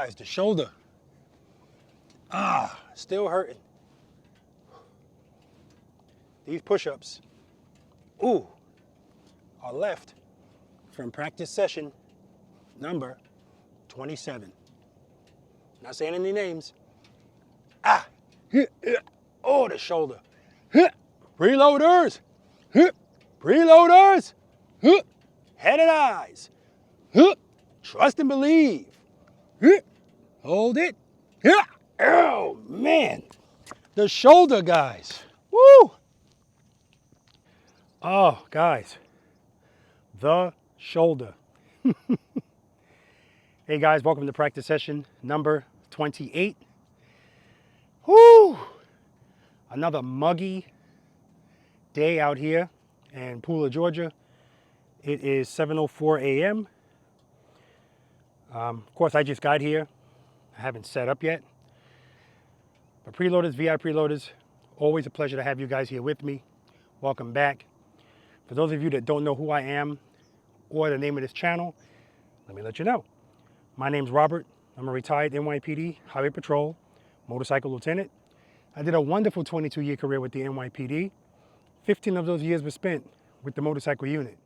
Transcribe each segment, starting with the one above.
Guys, the shoulder. Still hurting. These push-ups, are left from practice session number 27. Not saying any names. Oh, the shoulder. Preloaders. Preloaders. Head and eyes. Trust and believe. Hold it. Oh, man. The shoulder, guys. Woo. Oh, guys. The shoulder. Hey, guys. Welcome to practice session number 28. Woo. Another muggy day out here in Pooler, Georgia. It is 7:04 a.m. Of course, I just got here. I haven't set up yet. But preloaders, V.I.Preloaders, always a pleasure to have you guys here with me. Welcome back. For those of you that don't know who I am or the name of this channel, let me let you know. My name's Robert. I'm a retired NYPD Highway Patrol motorcycle lieutenant. I did a wonderful 22-year career with the NYPD. 15 of those years were spent with the motorcycle unit.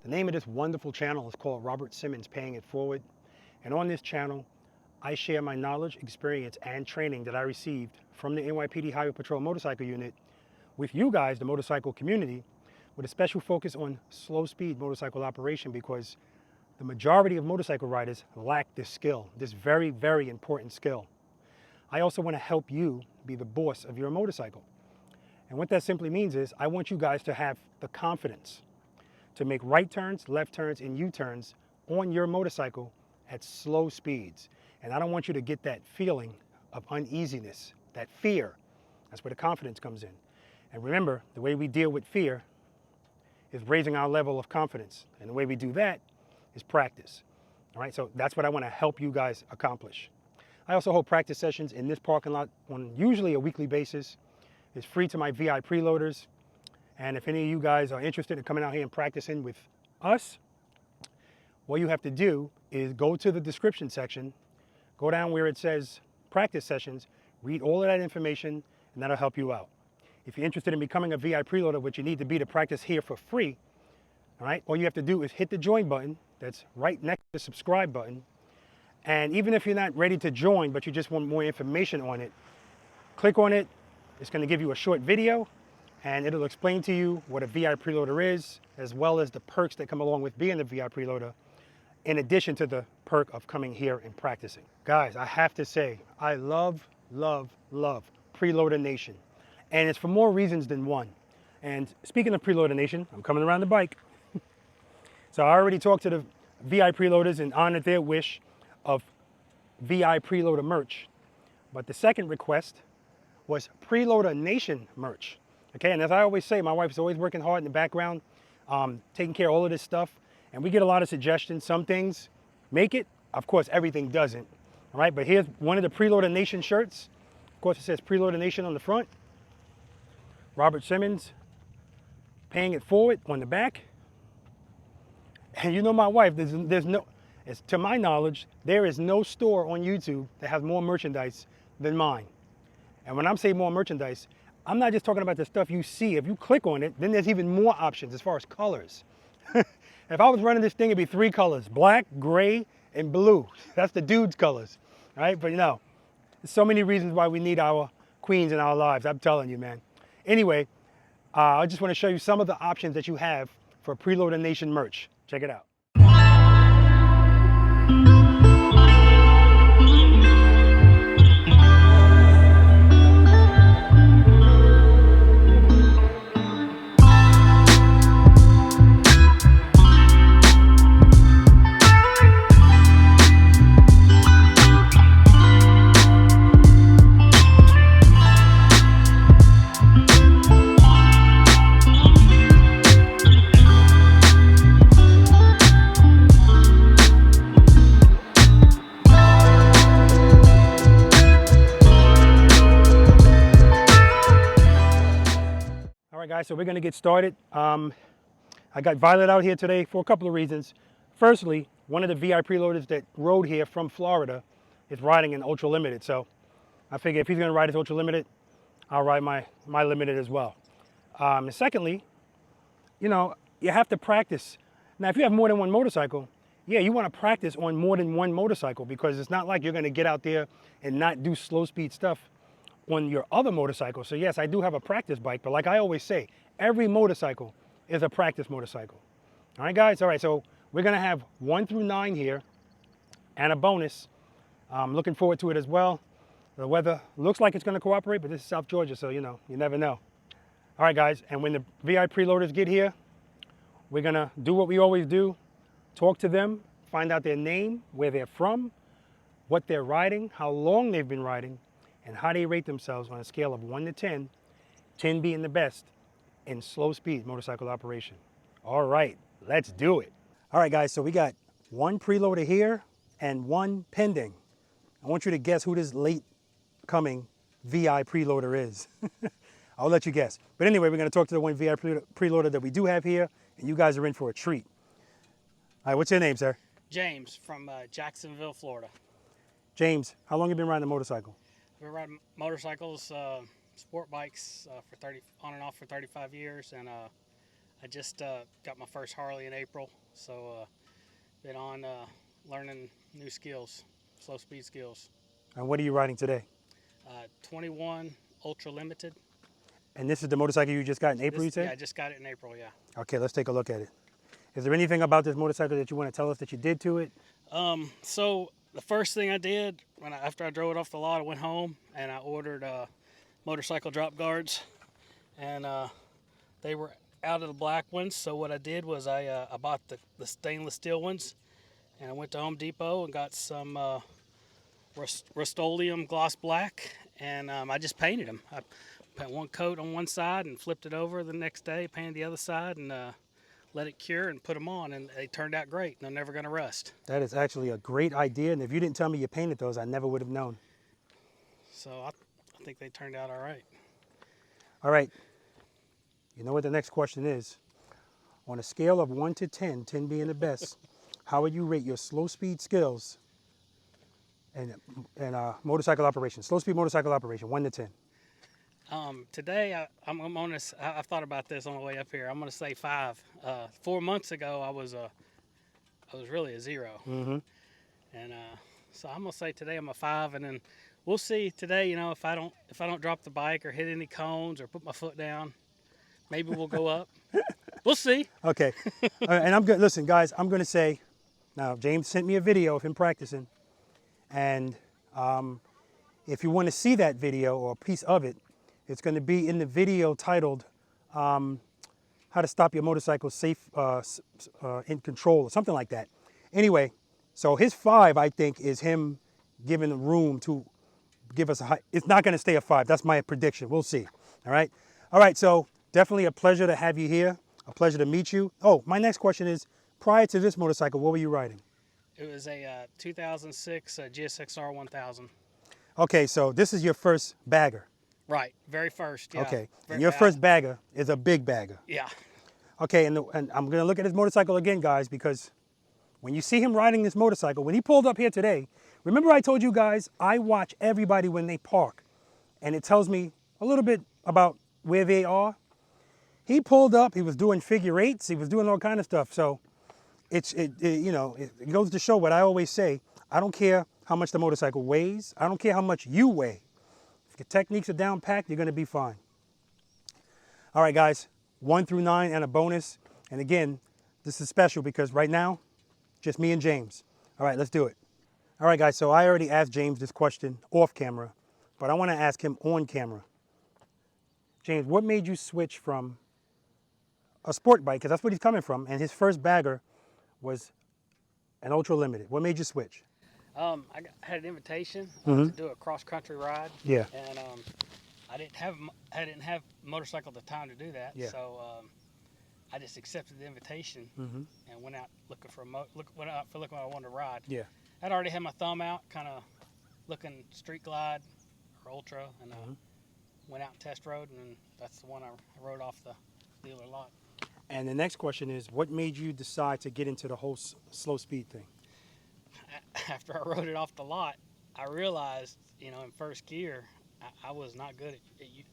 The name of this wonderful channel is called Robert Simmons Paying It Forward. And on this channel, I share my knowledge, experience, and training that I received from the NYPD Highway Patrol Motorcycle Unit with you guys, the motorcycle community, with a special focus on slow speed motorcycle operation, because the majority of motorcycle riders lack this skill, this very, very important skill. I also want to help you be the boss of your motorcycle. And what that simply means is I want you guys to have the confidence to make right turns, left turns, and U-turns on your motorcycle at slow speeds. And I don't want you to get that feeling of uneasiness, that fear. That's where the confidence comes in. And remember, the way we deal with fear is raising our level of confidence. And the way we do that is practice. All right, so that's what I want to help you guys accomplish. I also hold practice sessions in this parking lot on usually a weekly basis. It's free to my V.I.Preloaders. And if any of you guys are interested in coming out here and practicing with us, what you have to do is go to the description section, go down where it says practice sessions, read all of that information, and that'll help you out. If you're interested in becoming a V.I.Preloader, which you need to be to practice here for free, all right, all you have to do is hit the join button that's right next to the subscribe button. And even if you're not ready to join, but you just want more information on it, click on it. It's going to give you a short video, and it'll explain to you what a V.I.Preloader is, as well as the perks that come along with being a V.I.Preloader, in addition to the perk of coming here and practicing. Guys, I have to say, I love, love, love Preloader Nation. And it's for more reasons than one. And speaking of Preloader Nation, I'm coming around the bike. So I already talked to the V.I.Preloaders and honored their wish of V.I.Preloader merch. But the second request was Preloader Nation merch. Okay, and as I always say, my wife's always working hard in the background, taking care of all of this stuff. And we get a lot of suggestions. Some things make it. Of course, everything doesn't. All right, but here's one of the Preloader Nation shirts. Of course, it says Preloader Nation on the front. Robert Simmons Paying It Forward on the back. And you know my wife, there's no, to my knowledge, there is no store on YouTube that has more merchandise than mine. And when I'm saying more merchandise, I'm not just talking about the stuff you see. If you click on it, then there's even more options as far as colors. If I was running this thing, it'd be 3 colors: black, gray, and blue. That's the dude's colors, right? But you know, there's so many reasons why we need our queens in our lives. I'm telling you, man. Anyway, I just want to show you some of the options that you have for Preloader Nation merch. Check it out. All right, guys, so we're going to get started. I got Violet out here today for a couple of reasons. Firstly, one of the V.I.Preloaders that rode here from Florida is riding an Ultra Limited. So I figure if he's going to ride his Ultra Limited, I'll ride my Limited as well. And secondly, you know, you have to practice. Now, if you have more than one motorcycle, yeah, you want to practice on more than one motorcycle, because it's not like you're going to get out there and not do slow speed stuff on your other motorcycle. So yes, I do have a practice bike, but like I always say, every motorcycle is a practice motorcycle. All right, guys. All right, so we're going to have 1 through 9 here and a bonus. I'm looking forward to it as well. The weather looks like it's going to cooperate, but this is South Georgia, so you know, you never know. All right, guys, and when the V.I.Preloaders get here, we're going to do what we always do: talk to them, find out their name, where they're from, what they're riding, how long they've been riding, and how they rate themselves on a scale of 1 to 10, 10 being the best in slow speed motorcycle operation. All right, let's do it. All right, guys, so we got 1 preloader here and 1 pending. I want you to guess who this late coming V.I.Preloader is. I'll let you guess. But anyway, we're going to talk to the 1 V.I.Preloader that we do have here, and you guys are in for a treat. All right, what's your name, sir? James from Jacksonville, Florida. James, how long have you been riding the motorcycle? I've been riding motorcycles, sport bikes on and off for 35 years, and I just got my first Harley in April, so been on learning new skills, slow speed skills. And what are you riding today? 21 Ultra Limited. And this is the motorcycle you just got in April, you said? Yeah, I just got it in April, yeah. Okay, let's take a look at it. Is there anything about this motorcycle that you want to tell us that you did to it? So the first thing I did after I drove it off the lot, I went home and I ordered motorcycle drop guards, and they were out of the black ones. So what I did was I bought the stainless steel ones, and I went to Home Depot and got some Rust-Oleum gloss black, and I just painted them. I put one coat on one side and flipped it over the next day, painted the other side, and let it cure and put them on, and they turned out great. They're never going to rust. That is actually a great idea, and if you didn't tell me you painted those, I never would have known. So I think they turned out all right. All right. You know what the next question is? On a scale of 1 to 10, 10 being the best, how would you rate your slow speed skills and motorcycle operation? Slow speed motorcycle operation, 1 to 10. Today, I've thought about this on the way up here. I'm going to say 5. 4 months ago, I was really a 0. Mm-hmm. And so I'm going to say today I'm a 5, and then we'll see today, you know, if I don't drop the bike or hit any cones or put my foot down, maybe we'll go up. We'll see. Okay. And I'm good. Listen, guys, I'm going to say, now James sent me a video of him practicing, and if you want to see that video or a piece of it, it's going to be in the video titled How to Stop Your Motorcycle Safe in Control, or something like that. Anyway, so his 5, I think, is him giving room to give us a high. It's not going to stay a 5. That's my prediction. We'll see. All right. All right. So definitely a pleasure to have you here. A pleasure to meet you. Oh, my next question is, prior to this motorcycle, what were you riding? It was a 2006 GSX-R 1000. Okay, so this is your first bagger. Right, very first, yeah. Okay, and your first bagger is a big bagger. Yeah. Okay, and I'm going to look at his motorcycle again, guys, because when you see him riding this motorcycle, when he pulled up here today, Remember I told you guys, I watch everybody when they park, and it tells me a little bit about where they are. He pulled up, he was doing figure eights, he was doing all kind of stuff. So it goes to show what I always say. I don't care how much the motorcycle weighs. I don't care how much you weigh. If your techniques are down packed, you're gonna be fine. All right, guys, 1 through 9 and a bonus. And again, this is special because right now, just me and James. All right, let's do it. All right, guys, so I already asked James this question off camera, but I wanna ask him on camera. James, what made you switch from a sport bike, because that's what he's coming from, and his first bagger was an ultra limited? What made you switch? Had an invitation Mhm. to do a cross country ride. Yeah. And I didn't have motorcycle at the time to do that. Yeah. So I just accepted the invitation Mhm. and went out looking for went out for looking what I wanted to ride. Yeah. I'd already had my thumb out, kind of looking street glide or ultra, and went out and test rode, and that's the one I rode off the dealer lot. And the next question is, what made you decide to get into the whole slow speed thing? After I rode it off the lot, I realized, in first gear, I was not good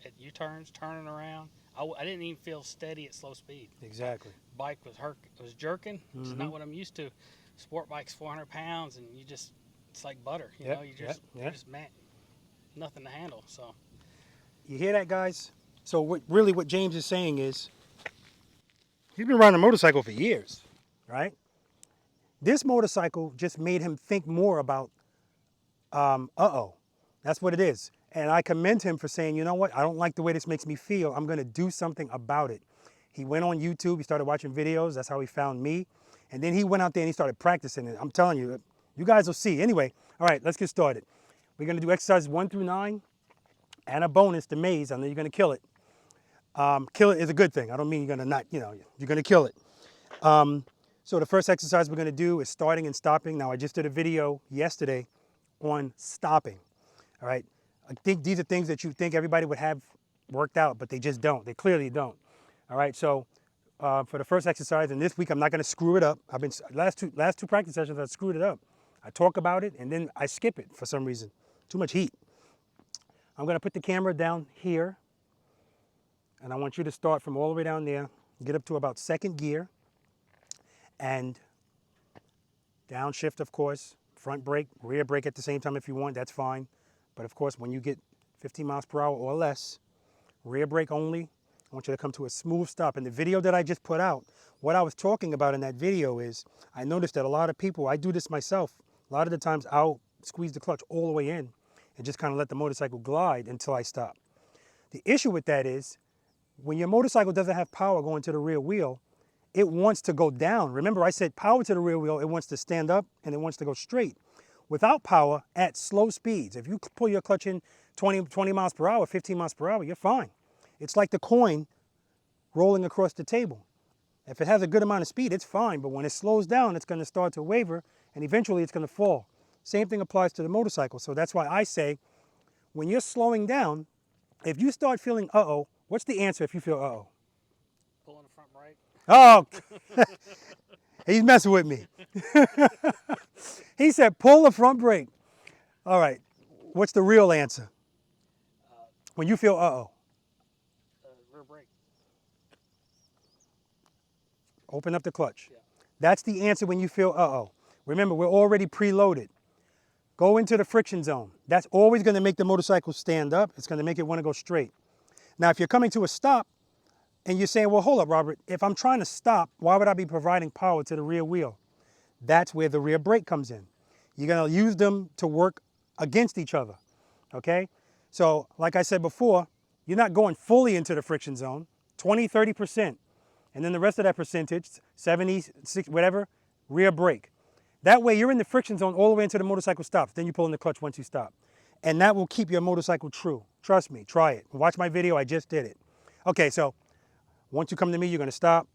at U-turns, turning around. I didn't even feel steady at slow speed. Exactly. Bike was jerking, which is not what I'm used to. Sport bike's 400 pounds, and it's like butter. You're just man, nothing to handle. So You hear that, guys? So what James is saying is, he's been riding a motorcycle for years, right? This motorcycle just made him think more about, that's what it is. And I commend him for saying, you know what, I don't like the way this makes me feel. I'm gonna do something about it. He went on YouTube, he started watching videos, that's how he found me. And then he went out there and he started practicing it. I'm telling you, you guys will see. Anyway, all right, let's get started. We're gonna do exercises 1 through 9 and a bonus, the maze. I know you're gonna kill it. Kill it is a good thing. I don't mean you're gonna not, you're gonna kill it. So the first exercise we're gonna do is starting and stopping. Now I just did a video yesterday on stopping, all right? I think these are things that you think everybody would have worked out, but they just don't. They clearly don't, all right? So for the first exercise, and this week I'm not gonna screw it up. Last two practice sessions I screwed it up. I talk about it and then I skip it for some reason. Too much heat. I'm gonna put the camera down here, and I want you to start from all the way down there, get up to about second gear, and downshift, of course, front brake, rear brake at the same time if you want, that's fine. But of course, when you get 15 miles per hour or less, rear brake only. I want you to come to a smooth stop. In the video that I just put out, what I was talking about in that video is, I noticed that a lot of people, I do this myself, a lot of the times I'll squeeze the clutch all the way in and just kind of let the motorcycle glide until I stop. The issue with that is, when your motorcycle doesn't have power going to the rear wheel, it wants to go down. Remember, I said power to the rear wheel, it wants to stand up and it wants to go straight. Without power, at slow speeds, if you pull your clutch in 20 miles per hour, 15 miles per hour, you're fine. It's like the coin rolling across the table. If it has a good amount of speed, it's fine, but when it slows down, it's gonna start to waver and eventually it's gonna fall. Same thing applies to the motorcycle. So that's why I say, when you're slowing down, if you start feeling what's the answer if you feel pulling the front brake. Oh, he's messing with me. He said, pull the front brake. All right, what's the real answer? When you feel Rear brake. Open up the clutch. Yeah. That's the answer when you feel Remember, we're already preloaded. Go into the friction zone. That's always gonna make the motorcycle stand up. It's gonna make it wanna go straight. Now, if you're coming to a stop and you're saying, well, hold up, Robert, if I'm trying to stop, why would I be providing power to the rear wheel? That's where the rear brake comes in. You're gonna use them to work against each other, okay? So, like I said before, you're not going fully into the friction zone, 20, 30%. And then the rest of that percentage, 70, 60, whatever, rear brake. That way you're in the friction zone all the way until the motorcycle stops. Then you pull in the clutch once you stop. And that will keep your motorcycle true. Trust me, try it. Watch my video, I just did it. Okay, so once you come to me, you're gonna stop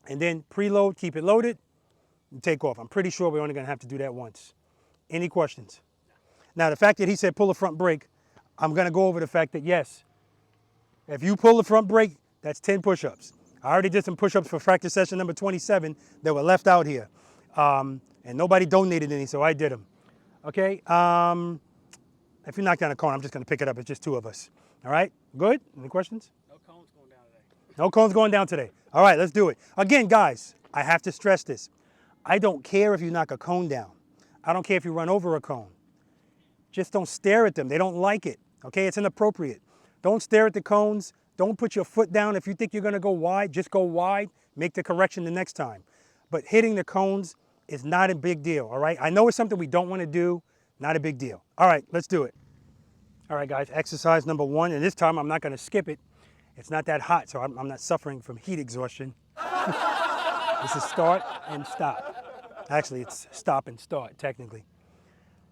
and then preload, keep it loaded, and take off. I'm pretty sure we're only gonna have to do that once. Any questions? Now, the fact that he said pull the front brake, I'm gonna go over the fact that yes, if you pull the front brake, that's 10 push-ups. I already did some push-ups for practice session number 27 that were left out here. And nobody donated any, so I did them. Okay. If you knock down a cone, I'm just going to pick it up. It's just two of us. All right. Good. Any questions? No cones going down today. No cones going down today. All right. Let's do it. Again, guys, I have to stress this. I don't care if you knock a cone down. I don't care if you run over a cone. Just don't stare at them. They don't like it. Okay. It's inappropriate. Don't stare at the cones. Don't put your foot down. If you think you're going to go wide, just go wide. Make the correction the next time. But hitting the cones is not a big deal, all right? I know it's something we don't want to do, not a big deal. All right, let's do it. All right, guys, exercise number 1, and this time I'm not going to skip it. It's not that hot, so I'm not suffering from heat exhaustion. This is start and stop. Actually, it's stop and start, technically.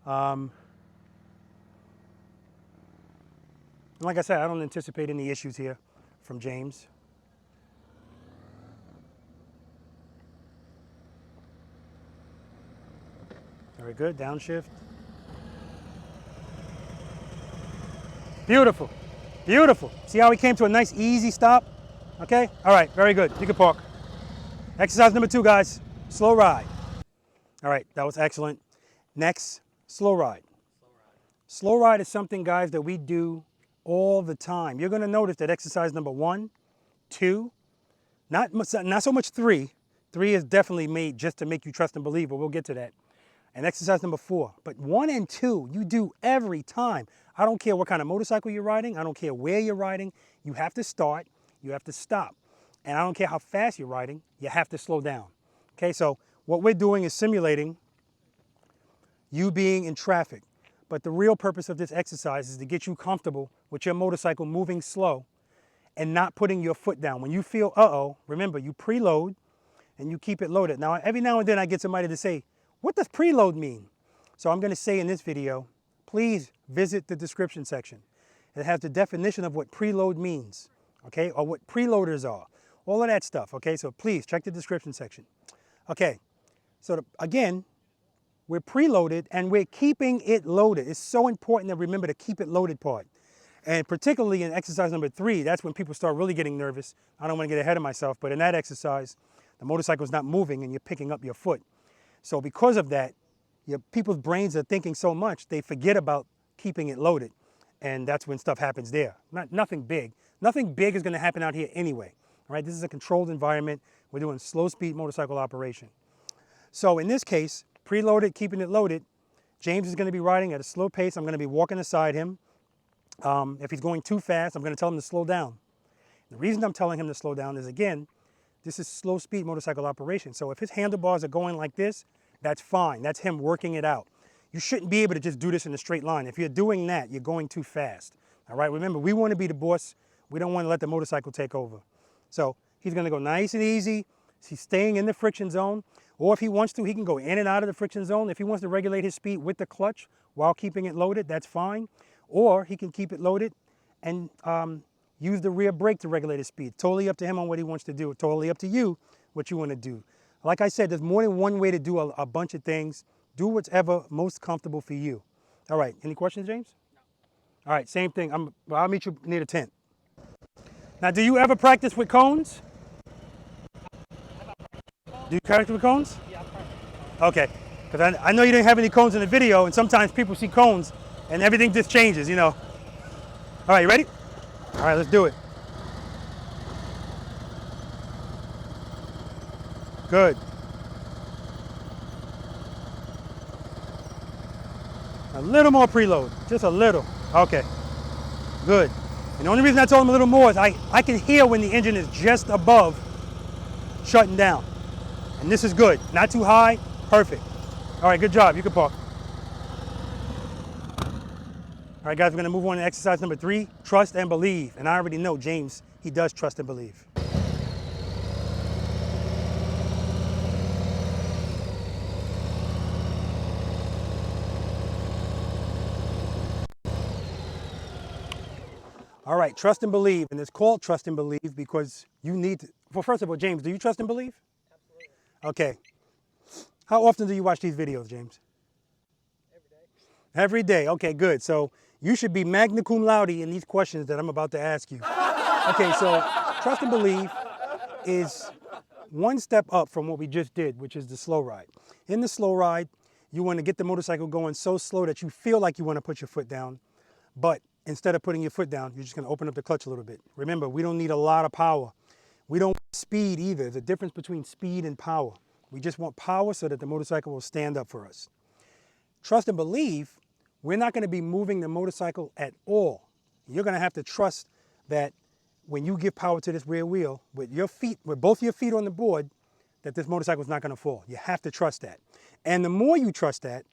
And like I said, I don't anticipate any issues here from James. Very good, downshift. Beautiful, beautiful. See how we came to a nice easy stop? Okay, all right, very good. You can park. Exercise number 2, guys, slow ride. All right, that was excellent. Next, slow ride. Slow ride is something, guys, that we do all the time. You're gonna notice that exercise number 1, 2, not so much 3. 3 is definitely made just to make you trust and believe, but we'll get to that. And exercise number 4, but 1 and 2, you do every time. I don't care what kind of motorcycle you're riding. I don't care where you're riding. You have to start, you have to stop. And I don't care how fast you're riding, you have to slow down. Okay, so what we're doing is simulating you being in traffic. But the real purpose of this exercise is to get you comfortable with your motorcycle moving slow and not putting your foot down. When you feel, uh-oh, remember, you preload and you keep it loaded. Now, every now and then I get somebody to say, what does preload mean? So I'm going to say in this video, please visit the description section. It has the definition of what preload means, okay, or what preloaders are, all of that stuff, okay? So please check the description section. Okay, so again, we're preloaded and we're keeping it loaded. It's so important to remember to keep it loaded part. And particularly in exercise number 3, that's when people start really getting nervous. I don't want to get ahead of myself, but in that exercise, the motorcycle's not moving and you're picking up your foot. So because of that, people's brains are thinking so much, they forget about keeping it loaded. And that's when stuff happens there. Nothing big. Nothing big is going to happen out here anyway. All right, this is a controlled environment. We're doing slow speed motorcycle operation. So in this case, preloaded, keeping it loaded, James is going to be riding at a slow pace. I'm going to be walking beside him. If he's going too fast, I'm going to tell him to slow down. The reason I'm telling him to slow down is, again, this is slow speed motorcycle operation. So if his handlebars are going like this, that's fine. That's him working it out. You shouldn't be able to just do this in a straight line. If you're doing that, you're going too fast. All right, remember, we want to be the boss. We don't want to let the motorcycle take over. So he's going to go nice and easy. He's staying in the friction zone. Or if he wants to, he can go in and out of the friction zone. If he wants to regulate his speed with the clutch while keeping it loaded, that's fine. Or he can keep it loaded and use the rear brake to regulate his speed. Totally up to him on what he wants to do. Totally up to you what you want to do. Like I said, there's more than one way to do a bunch of things. Do whatever most comfortable for you. All right, any questions, James? No. All right, same thing. I'll meet you near the tent. Now, do you ever practice with cones? Do you practice with cones? Yeah, I practice. Okay, because I know you didn't have any cones in the video, and sometimes people see cones and everything just changes, you know. All right, you ready? All right, let's do it. Good. A little more preload, just a little. Okay, good. And the only reason I told him a little more is I can hear when the engine is just above shutting down. And this is good, not too high, perfect. All right, good job, you can park. All right, guys, we're gonna move on to exercise number 3, trust and believe. And I already know James, he does trust and believe. All right, trust and believe, and it's called trust and believe because you need to, well, first of all, James, do you trust and believe? Absolutely. Okay. How often do you watch these videos, James? Every day. Every day, okay, good. So you should be magna cum laude in these questions that I'm about to ask you. Okay, so trust and believe is one step up from what we just did, which is the slow ride. In the slow ride, You want to get the motorcycle going so slow that you feel like you want to put your foot down, but instead of putting your foot down, you're just going to open up the clutch a little bit. Remember, we don't need a lot of power. We don't want speed either. There's a difference between speed and power. We just want power so that the motorcycle will stand up for us. Trust and believe, we're not going to be moving the motorcycle at all. You're going to have to trust that when you give power to this rear wheel, with your feet, with both your feet on the board, that this motorcycle is not going to fall. You have to trust that. And the more you trust that,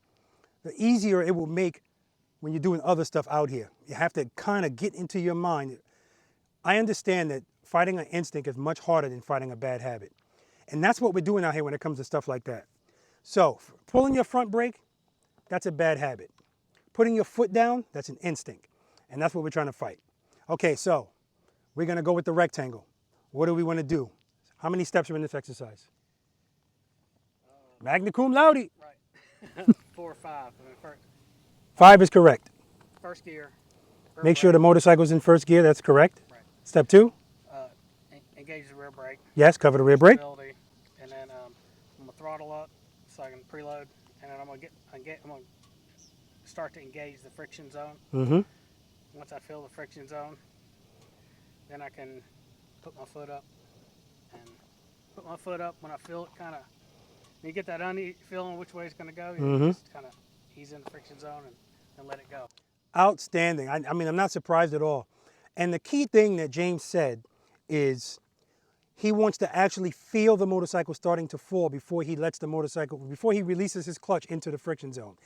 the easier it will make when you're doing other stuff out here. You have to kind of get into your mind. I understand that fighting an instinct is much harder than fighting a bad habit. And that's what we're doing out here when it comes to stuff like that. So pulling your front brake, that's a bad habit. Putting your foot down, that's an instinct. And that's what we're trying to fight. Okay, so we're going to go with the rectangle. What do we want to do? How many steps are in this exercise? Magna cum laude. Right. 4 or 5. I mean, 5 is correct. first gear. Make sure the motorcycle's in first gear. That's correct. Right. Step 2. Engage the rear brake. Yes, cover the rear brake. And then I'm gonna throttle up so I can preload, and then I'm gonna start to engage the friction zone. Mm-hmm. Once I feel the friction zone, then I can put my foot up when I feel it kind of. You get that uneasy feeling which way it's going to go. You just kind of ease in the friction zone and let it go. Outstanding. I mean, I'm not surprised at all. And the key thing that James said is he wants to actually feel the motorcycle starting to fall before he releases his clutch into the friction zone.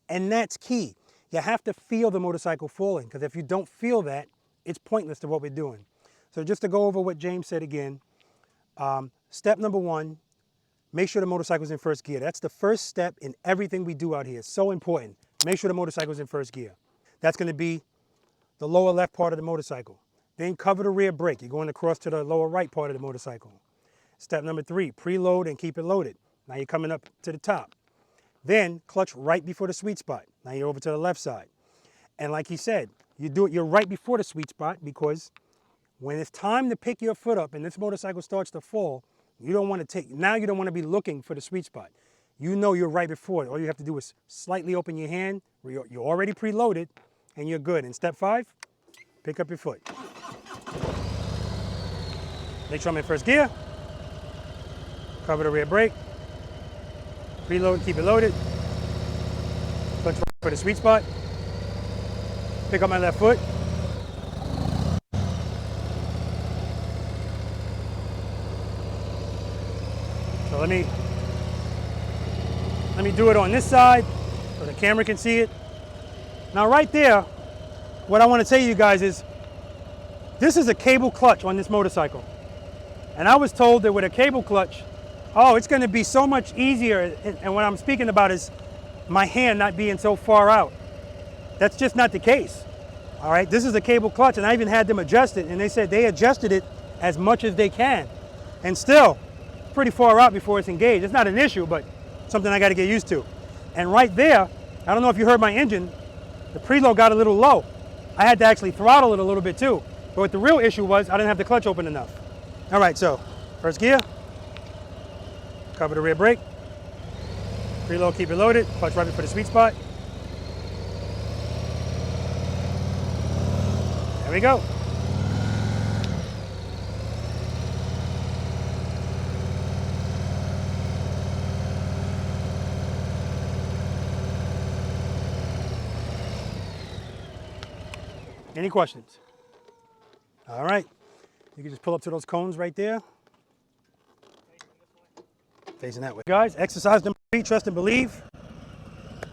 And that's key. You have to feel the motorcycle falling, because if you don't feel that, it's pointless to what we're doing. So just to go over what James said again, step number 1, make sure the motorcycle's in first gear. That's the first step in everything we do out here. It's so important. Make sure the motorcycle's in first gear. That's going to be the lower left part of the motorcycle. Then cover the rear brake. You're going across to the lower right part of the motorcycle. Step number 3, preload and keep it loaded. Now you're coming up to the top. Then clutch right before the sweet spot. Now you're over to the left side. And like he said, you're right before the sweet spot, because when it's time to pick your foot up and this motorcycle starts to fall, you don't want to be looking for the sweet spot. You know you're right before it. All you have to do is slightly open your hand. You're already preloaded and you're good. And step 5, pick up your foot. Make sure I'm in first gear. Cover the rear brake. Preload, keep it loaded. Clutch right for the sweet spot. Pick up my left foot. So let me do it on this side so the camera can see it. Now right there, what I want to tell you guys is, this is a cable clutch on this motorcycle. And I was told that with a cable clutch, it's going to be so much easier. And what I'm speaking about is my hand not being so far out. That's just not the case. All right, this is a cable clutch, and I even had them adjust it, and they said they adjusted it as much as they can. And still, pretty far out before it's engaged. It's not an issue, but something I got to get used to. And right there, I don't know if you heard my engine, the preload got a little low. I had to actually throttle it a little bit too. But what the real issue was, I didn't have the clutch open enough. All right, so first gear, cover the rear brake, preload, keep it loaded, clutch right for the sweet spot. There we go. Any questions? All right. You can just pull up to those cones right there. Facing that way. Guys, exercise number 3, trust and believe.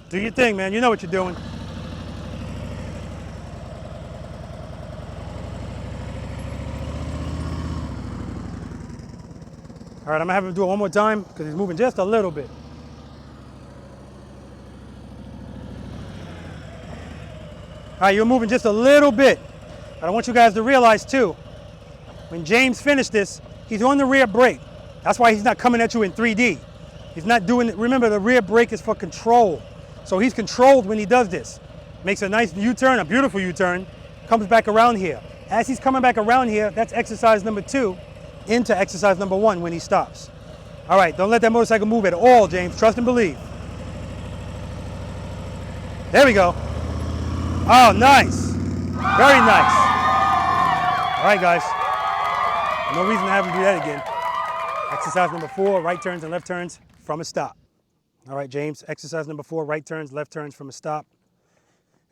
Do your thing, man. You know what you're doing. All right, I'm gonna have him do it one more time because he's moving just a little bit. All right, you're moving just a little bit. But I want you guys to realize too, when James finished this, he's on the rear brake. That's why he's not coming at you in 3D. He's not doing it. Remember, the rear brake is for control. So he's controlled when he does this. Makes a nice U-turn, a beautiful U-turn, comes back around here. As he's coming back around here, that's exercise number 2 into exercise number 1 when he stops. All right, don't let that motorcycle move at all, James. Trust and believe. There we go. Oh, nice. Very nice. All right, guys. No reason to have him do that again. Exercise number 4, right turns and left turns from a stop. All right, James, exercise number 4, right turns, left turns from a stop.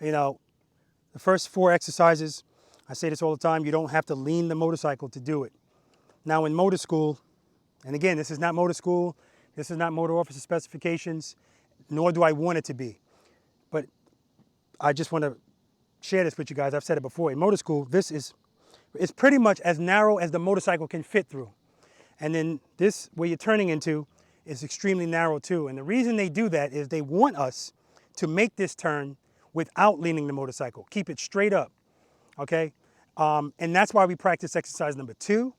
You know, the first 4 exercises, I say this all the time, you don't have to lean the motorcycle to do it. Now in motor school, and again, this is not motor school, this is not motor officer specifications, nor do I want it to be. But I just want to share this with you guys. I've said it before. In motor school, it's pretty much as narrow as the motorcycle can fit through. And then this, where you're turning into, is extremely narrow too. And the reason they do that is they want us to make this turn without leaning the motorcycle. Keep it straight up, okay? And that's why we practice exercise number 2.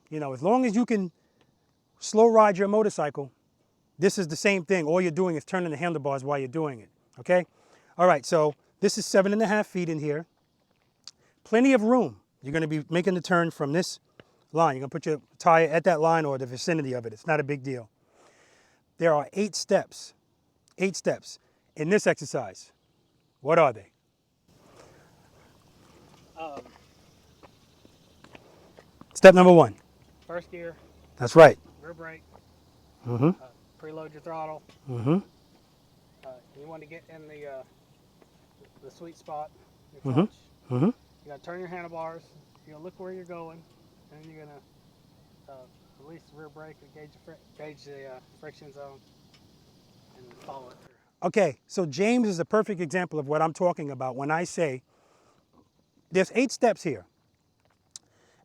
You know, as long as you can slow ride your motorcycle, this is the same thing. All you're doing is turning the handlebars while you're doing it, okay? All right, so this is 7.5 feet in here. Plenty of room. You're gonna be making the turn from this line. You're gonna put your tire at that line or the vicinity of it. It's not a big deal. There are 8 steps. 8 steps in this exercise. What are they? Step number 1. First gear, That's right. rear brake, Mm-hmm. preload your throttle. Mm-hmm. You want to get in the sweet spot, your Mm-hmm. clutch. Mm-hmm. You got to turn your handlebars. You're gonna look where you're going, and you're gonna release the rear brake and gauge the friction zone, and follow it through. Okay, so James is a perfect example of what I'm talking about when I say there's 8 steps here.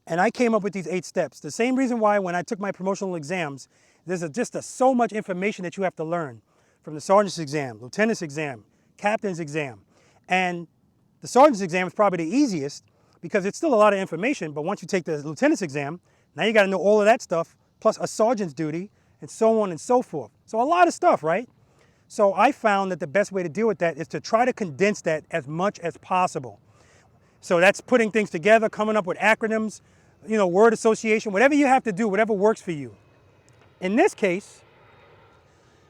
And I came up with these 8 steps. The same reason why when I took my promotional exams, there's so much information that you have to learn from the sergeant's exam, lieutenant's exam, captain's exam. And the sergeant's exam is probably the easiest because it's still a lot of information, but once you take the lieutenant's exam, now you gotta know all of that stuff, plus a sergeant's duty, and so on and so forth. So a lot of stuff, right? So I found that the best way to deal with that is to try to condense that as much as possible. So that's putting things together, coming up with acronyms, you know, word association, whatever you have to do, whatever works for you. In this case,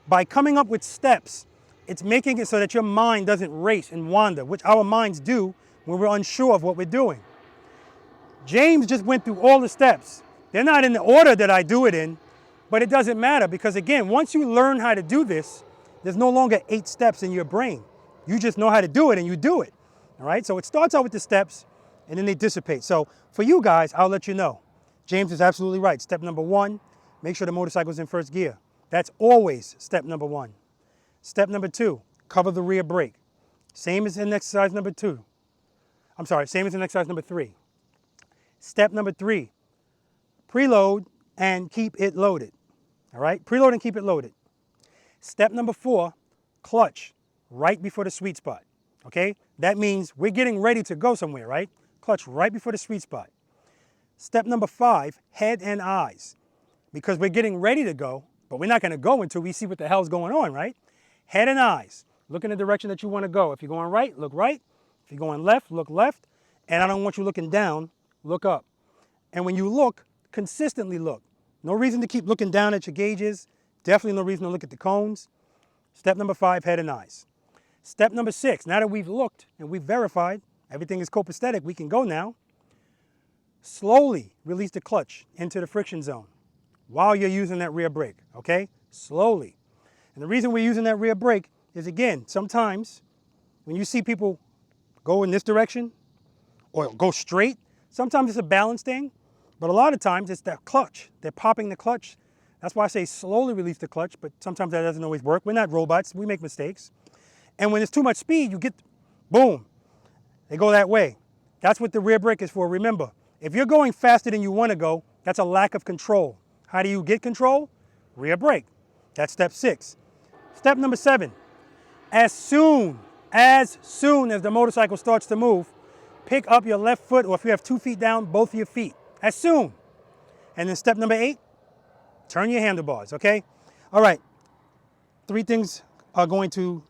by coming up with steps, it's making it so that your mind doesn't race and wander, which our minds do when we're unsure of what we're doing. James just went through all the steps. They're not in the order that I do it in, but it doesn't matter because again, once you learn how to do this, there's no longer 8 steps in your brain. You just know how to do it and you do it. All right, so it starts out with the steps and then they dissipate. So for you guys, I'll let you know. James is absolutely right. Step number 1, make sure the motorcycle's in first gear. That's always step number 1. Step number 2, cover the rear brake. Same as in exercise number 2. I'm sorry, same as in exercise number 3. Step number 3, preload and keep it loaded. All right, preload and keep it loaded. Step number 4, clutch right before the sweet spot. Okay, that means we're getting ready to go somewhere, right? Clutch right before the sweet spot. Step number 5, head and eyes. Because we're getting ready to go, but we're not gonna go until we see what the hell's going on, right? Head and eyes. Look in the direction that you wanna go. If you're going right, look right. If you're going left, look left. And I don't want you looking down, look up. And when you look, consistently look. No reason to keep looking down at your gauges. Definitely no reason to look at the cones. Step number 5, head and eyes. Step number 6, now that we've looked and we've verified, everything is copacetic, we can go now. Slowly release the clutch into the friction zone while you're using that rear brake, okay? Slowly. And the reason we're using that rear brake is, again, sometimes when you see people go in this direction or go straight, sometimes it's a balance thing, but a lot of times it's that clutch. They're popping the clutch. That's why I say slowly release the clutch, but sometimes that doesn't always work. We're not robots, we make mistakes. And when it's too much speed, you get, boom, they go that way. That's what the rear brake is for. Remember, if you're going faster than you want to go, that's a lack of control. How do you get control? Rear brake. That's step 6. Step number 7, as soon as the motorcycle starts to move, pick up your left foot, or if you have 2 feet down, both of your feet, as soon. And then step number 8, turn your handlebars, okay? All right, 3 things are going to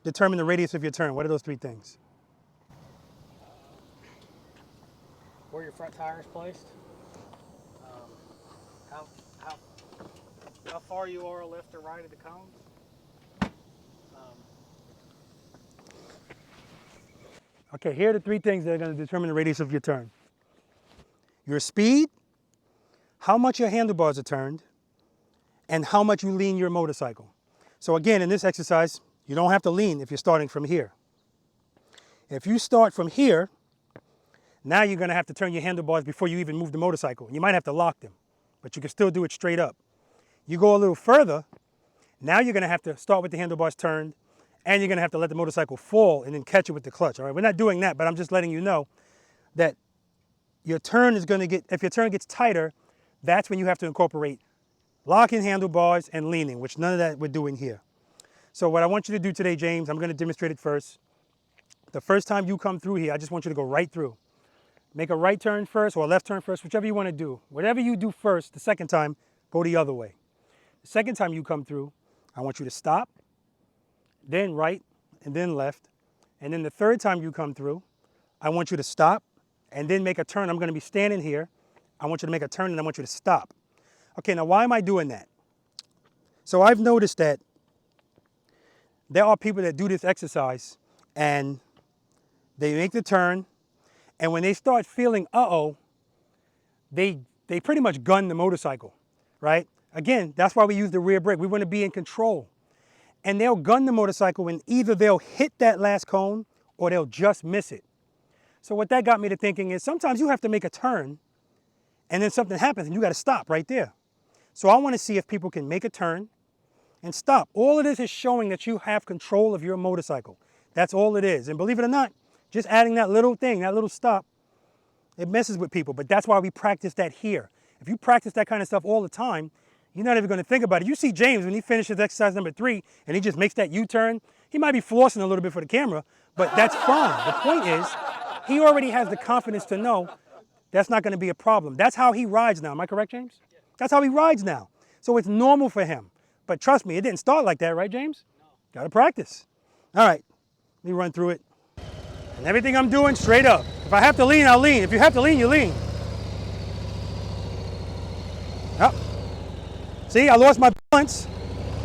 determine the radius of your turn. What are those 3 things? Where your front tire is placed, how, how, how far you are left or right of the cones, Okay, here are the three things that are going to determine the radius of your turn. Your speed, how much your handlebars are turned, and how much you lean your motorcycle. So again, in this exercise, you don't have to lean if you're starting from here. If you start from here, now you're going to have to turn your handlebars before you even move the motorcycle. You might have to lock them, but you can still do it straight up. You go a little further, now you're going to have to start with the handlebars turned, and you're going to have to let the motorcycle fall and then catch it with the clutch. All right, we're not doing that, but I'm just letting you know that your turn is going to get, if your turn gets tighter, that's when you have to incorporate locking handlebars and leaning, which none of that we're doing here. So what I want you to do today, James, I'm going to demonstrate it first. The first time you come through here, I just want you to go right through. Make a right turn first or a left turn first, whichever you want to do. Whatever you do first, the second time, go the other way. The second time you come through, I want you to stop, then right, and then left. And then the third time you come through, I want you to stop and then make a turn. I'm going to be standing here. I want you to make a turn and I want you to stop. Okay, now why am I doing that? So I've noticed that there are people that do this exercise and they make the turn, and when they start feeling uh-oh, they pretty much gun the motorcycle, right? Again, that's why we use the rear brake. We want to be in control. And they'll gun the motorcycle and either they'll hit that last cone or they'll just miss it. So what that got me to thinking is sometimes you have to make a turn and then something happens and you got to stop right there. So I want to see if people can make a turn and stop. All it is showing that you have control of your motorcycle. That's all it is. And believe it or not, just adding that little thing, that little stop, it messes with people. But that's why we practice that here. If you practice that kind of stuff all the time, you're not even going to think about it. You see James when he finishes exercise number 3 and he just makes that U-turn, he might be flossing a little bit for the camera, but that's fine. The point is, he already has the confidence to know that's not going to be a problem. That's how he rides now. Am I correct, James? That's how he rides now. So it's normal for him. But trust me, it didn't start like that, right, James? No. Got to practice. All right, let me run through it. And everything I'm doing, straight up. If I have to lean, I'll lean. If you have to lean, you lean. Yep. See, I lost my balance.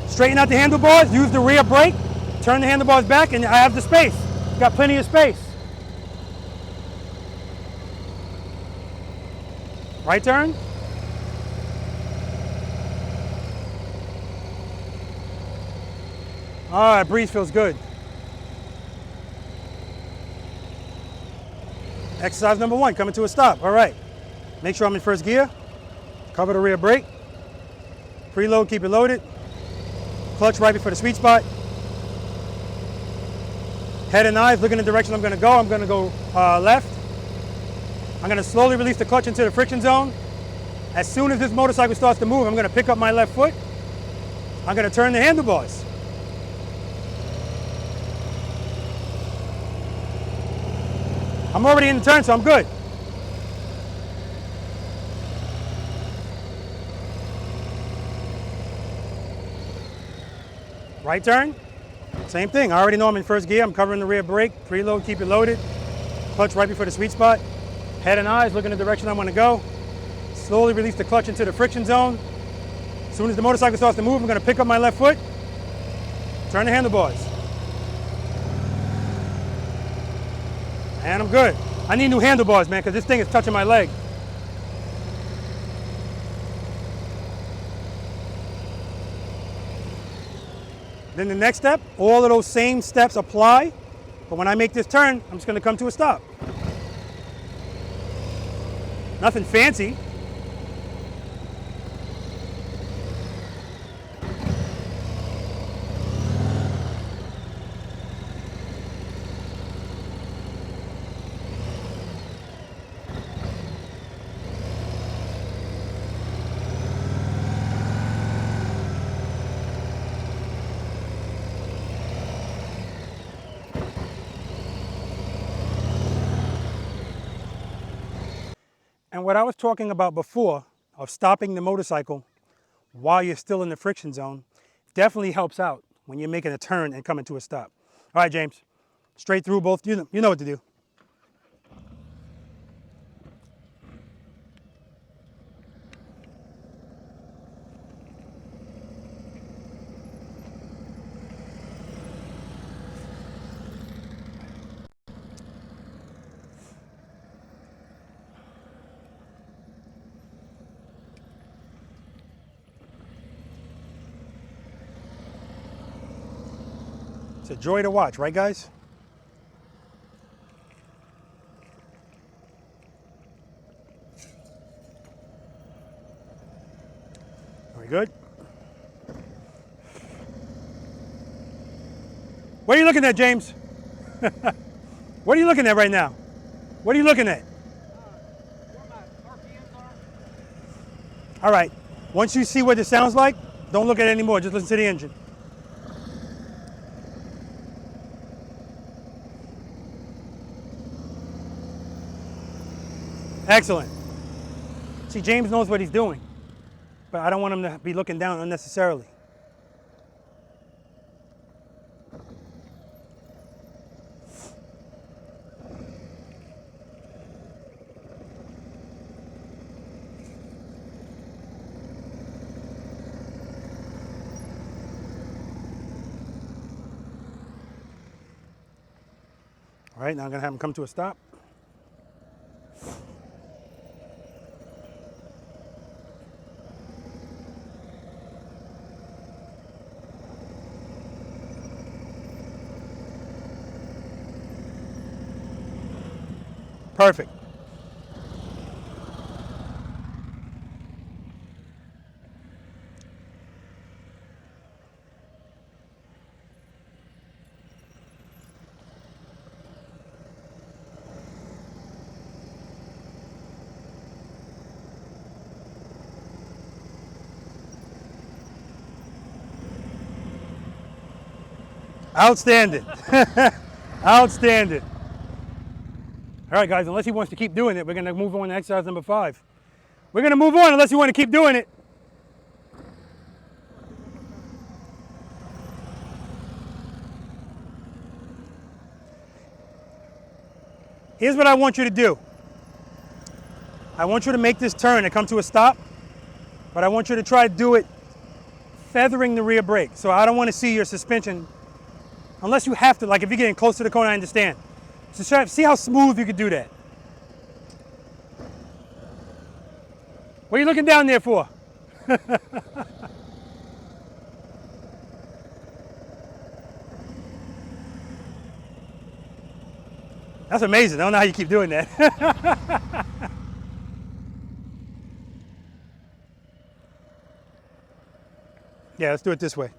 Straighten out the handlebars, use the rear brake, turn the handlebars back, and I have the space. Got plenty of space. Right turn. All right, breeze feels good. Exercise number 1, coming to a stop. All right, make sure I'm in first gear. Cover the rear brake. Preload, keep it loaded. Clutch right before the sweet spot. Head and eyes, look in the direction I'm going to go. I'm going to go left. I'm going to slowly release the clutch into the friction zone. As soon as this motorcycle starts to move, I'm going to pick up my left foot. I'm going to turn the handlebars. I'm already in the turn, so I'm good. Right turn, same thing. I already know I'm in first gear. I'm covering the rear brake. Preload, keep it loaded. Clutch right before the sweet spot. Head and eyes, look in the direction I want to go. Slowly release the clutch into the friction zone. As soon as the motorcycle starts to move, I'm going to pick up my left foot. Turn the handlebars. And I'm good. I need new handlebars, man, because this thing is touching my leg. Then the next step, all of those same steps apply, but when I make this turn, I'm just going to come to a stop. Nothing fancy. And what I was talking about before of stopping the motorcycle while you're still in the friction zone definitely helps out when you're making a turn and coming to a stop. All right, James, straight through both, you know what to do. It's a joy to watch, right guys? Very good. What are you looking at, James? What are you looking at right now? What are you looking at? Where my RPMs are. All right. Once you see what it sounds like, don't look at it anymore. Just listen to the engine. Excellent. See, James knows what he's doing, but I don't want him to be looking down unnecessarily. All right, now I'm gonna have him come to a stop. Perfect. Outstanding. Outstanding. All right, guys, unless he wants to keep doing it, we're going to move on to exercise number 5. We're going to move on unless you want to keep doing it. Here's what I want you to do. I want you to make this turn and come to a stop, but I want you to try to do it feathering the rear brake. So I don't want to see your suspension, unless you have to, like if you're getting close to the cone, I understand. So try, see how smooth you could do that. What are you looking down there for? That's amazing. I don't know how you keep doing that. Yeah, let's do it this way.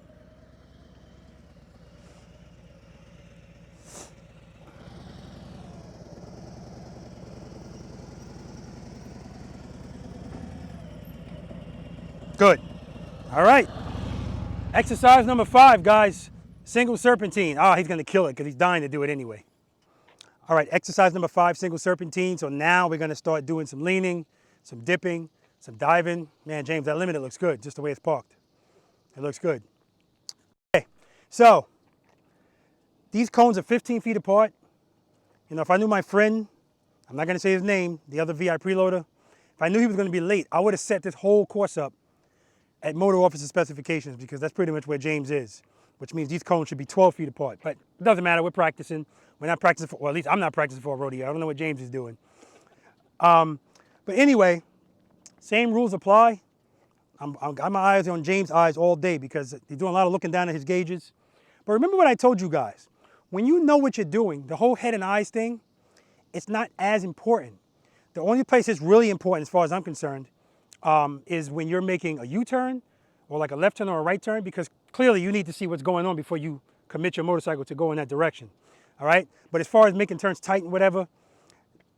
Good. All right. Exercise number 5, guys. Single serpentine. Oh, he's going to kill it because he's dying to do it anyway. All right, exercise number 5, single serpentine. So now we're going to start doing some leaning, some dipping, some diving. Man, James, that limiter looks good, just the way it's parked. It looks good. Okay, so these cones are 15 feet apart. You know, if I knew my friend, I'm not going to say his name, the other V.I.Preloader, if I knew he was going to be late, I would have set this whole course up at motor officer specifications, because that's pretty much where James is, which means these cones should be 12 feet apart. But it doesn't matter, we're practicing. We're not practicing for, well, at least I'm not practicing for a rodeo. I don't know what James is doing. But anyway, same rules apply. I've got my eyes on James' eyes all day because he's doing a lot of looking down at his gauges. But remember what I told you guys. When you know what you're doing, the whole head and eyes thing, it's not as important. The only place it's really important, as far as I'm concerned, is when you're making a U-turn or like a left turn or a right turn, because clearly you need to see what's going on before you commit your motorcycle to go in that direction. All right? But as far as making turns tight and whatever,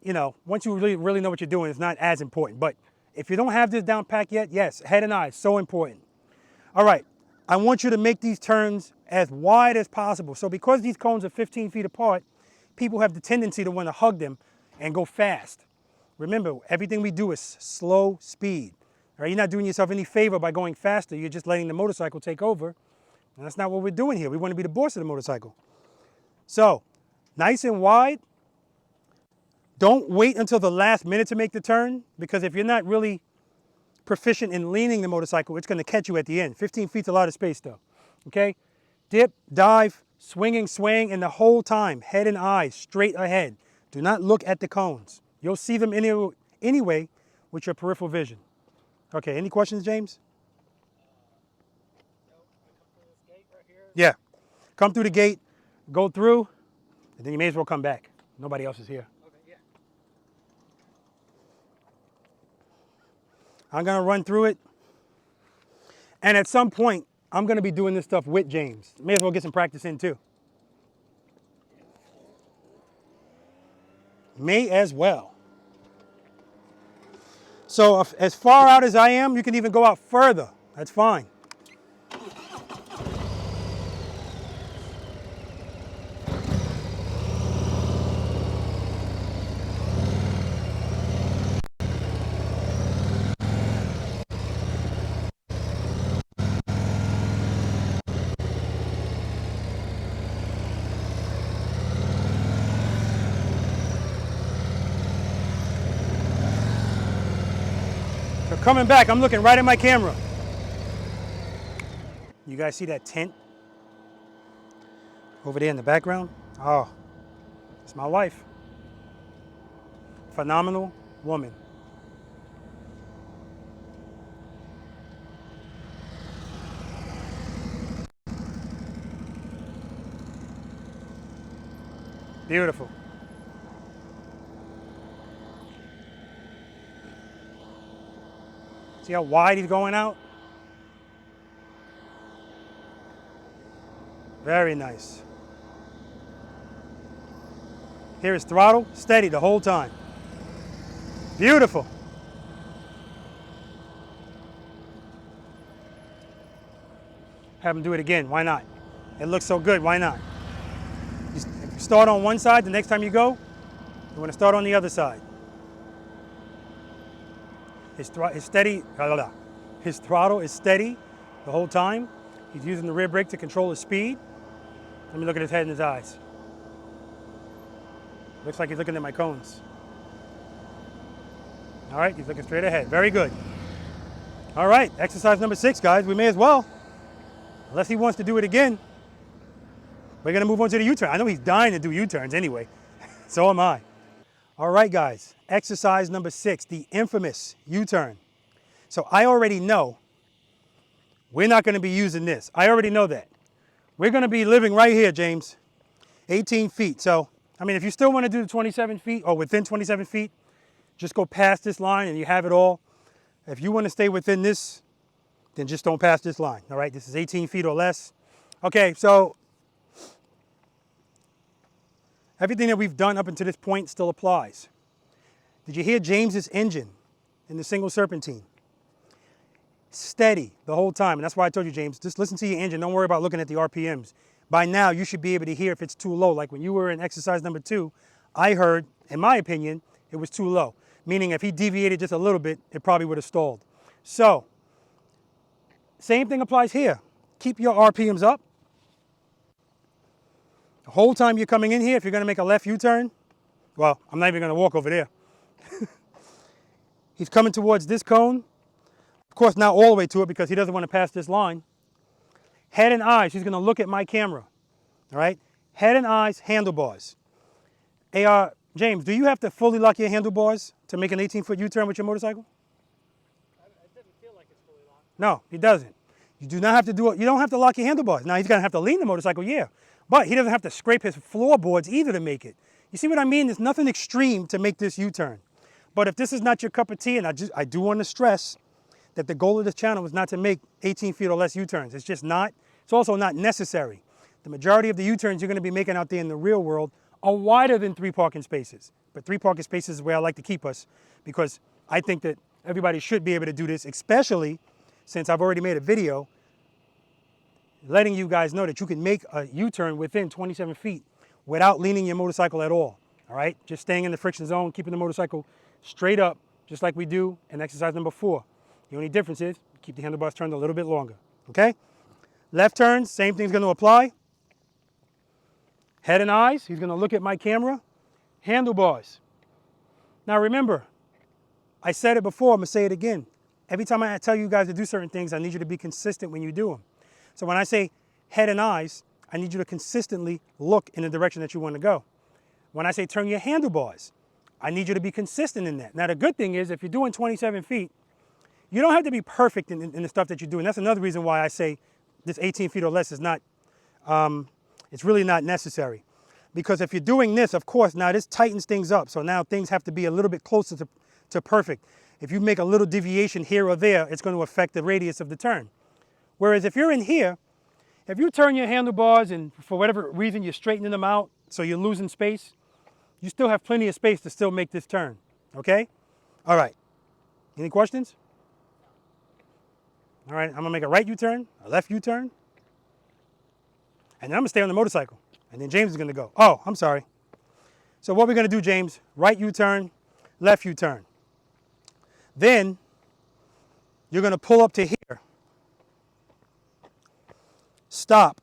you know, once you really know what you're doing, it's not as important. But if you don't have this down pat yet, yes, head and eyes, so important. All right, I want you to make these turns as wide as possible. So because these cones are 15 feet apart, people have the tendency to want to hug them and go fast. Remember, everything we do is slow speed. All right, you're not doing yourself any favor by going faster. You're just letting the motorcycle take over. And that's not what we're doing here. We want to be the boss of the motorcycle. So, nice and wide. Don't wait until the last minute to make the turn, because if you're not really proficient in leaning the motorcycle, it's going to catch you at the end. 15 feet's a lot of space though. Okay? Dip, dive, swinging, swaying, and the whole time, head and eyes straight ahead. Do not look at the cones. You'll see them anyway with your peripheral vision. Okay, any questions, James? No, we come through this gate right here. Yeah. Come through the gate. go through, and then you may as well come back. Nobody else is here. Okay, yeah. I'm gonna run through it. And at some point, I'm gonna be doing this stuff with James. May as well get some practice in too. May as well. So as far out as I am, you can even go out further. That's fine. So coming back, I'm looking right at my camera. You guys see that tent over there in the background? Oh, it's my wife. Phenomenal woman. Beautiful. See how wide he's going out? Very nice. Here is throttle, steady the whole time. Beautiful. Have him do it again, why not? It looks so good, why not? If you start on one side, the next time you go, you want to start on the other side. His throttle is steady the whole time. He's using the rear brake to control his speed. Let me look at his head and his eyes. Looks like he's looking at my cones. All right, he's looking straight ahead. Very good. All right, exercise number 6, guys. We may as well, unless he wants to do it again. We're gonna move on to the U-turn. I know he's dying to do U-turns anyway. So am I. All right, guys, exercise number 6, the infamous U-turn. So I already know we're not gonna be using this. I already know that. We're gonna be living right here, James, 18 feet. So, I mean, if you still wanna do the 27 feet or within 27 feet, just go past this line and you have it all. If you wanna stay within this, then just don't pass this line, all right? This is 18 feet or less. Okay, so everything that we've done up until this point still applies. Did you hear James's engine in the single serpentine? Steady the whole time, and that's why I told you, James, just listen to your engine. Don't worry about looking at the RPMs. By now, you should be able to hear if it's too low. Like when you were in exercise number 2, I heard, in my opinion, it was too low. Meaning if he deviated just a little bit, it probably would have stalled. So, same thing applies here. Keep your RPMs up. The whole time you're coming in here, if you're gonna make a left U-turn, well, I'm not even gonna walk over there. He's coming towards this cone. Of course, not all the way to it because he doesn't want to pass this line. Head and eyes, he's gonna look at my camera, all right? Head and eyes, handlebars. Hey, James, do you have to fully lock your handlebars to make an 18-foot U-turn with your motorcycle? It doesn't feel like it's fully locked. No, he doesn't. You do not have to do it. You don't have to lock your handlebars. Now, he's gonna have to lean the motorcycle, yeah. But he doesn't have to scrape his floorboards either to make it. You see what I mean? There's nothing extreme to make this U-turn. But if this is not your cup of tea, and I do want to stress that the goal of this channel is not to make 18 feet or less U-turns. It's just not. It's also not necessary. The majority of the U-turns you're going to be making out there in the real world are wider than 3 parking spaces. But 3 parking spaces is where I like to keep us because I think that everybody should be able to do this, especially since I've already made a video letting you guys know that you can make a U-turn within 27 feet without leaning your motorcycle at all right? Just staying in the friction zone, keeping the motorcycle straight up, just like we do in exercise number 4. The only difference is keep the handlebars turned a little bit longer, okay? Left turns, same thing's gonna apply. Head and eyes, he's gonna look at my camera. Handlebars. Now remember, I said it before, I'm gonna say it again. Every time I tell you guys to do certain things, I need you to be consistent when you do them. So when I say head and eyes, I need you to consistently look in the direction that you want to go. When I say turn your handlebars, I need you to be consistent in that. Now the good thing is if you're doing 27 feet, you don't have to be perfect in the stuff that you're doing. That's another reason why I say this 18 feet or less is not It's really not necessary. Because if you're doing this, of course, now this tightens things up. So now things have to be a little bit closer to perfect. If you make a little deviation here or there, it's going to affect the radius of the turn. Whereas if you're in here, if you turn your handlebars and for whatever reason you're straightening them out, so you're losing space, you still have plenty of space to still make this turn, okay? All right, any questions? All right, I'm gonna make a right U-turn, a left U-turn, and then I'm gonna stay on the motorcycle. And then James is gonna go. Oh, I'm sorry. So what we're gonna do, James, right U-turn, left U-turn. Then you're gonna pull up to here, stop,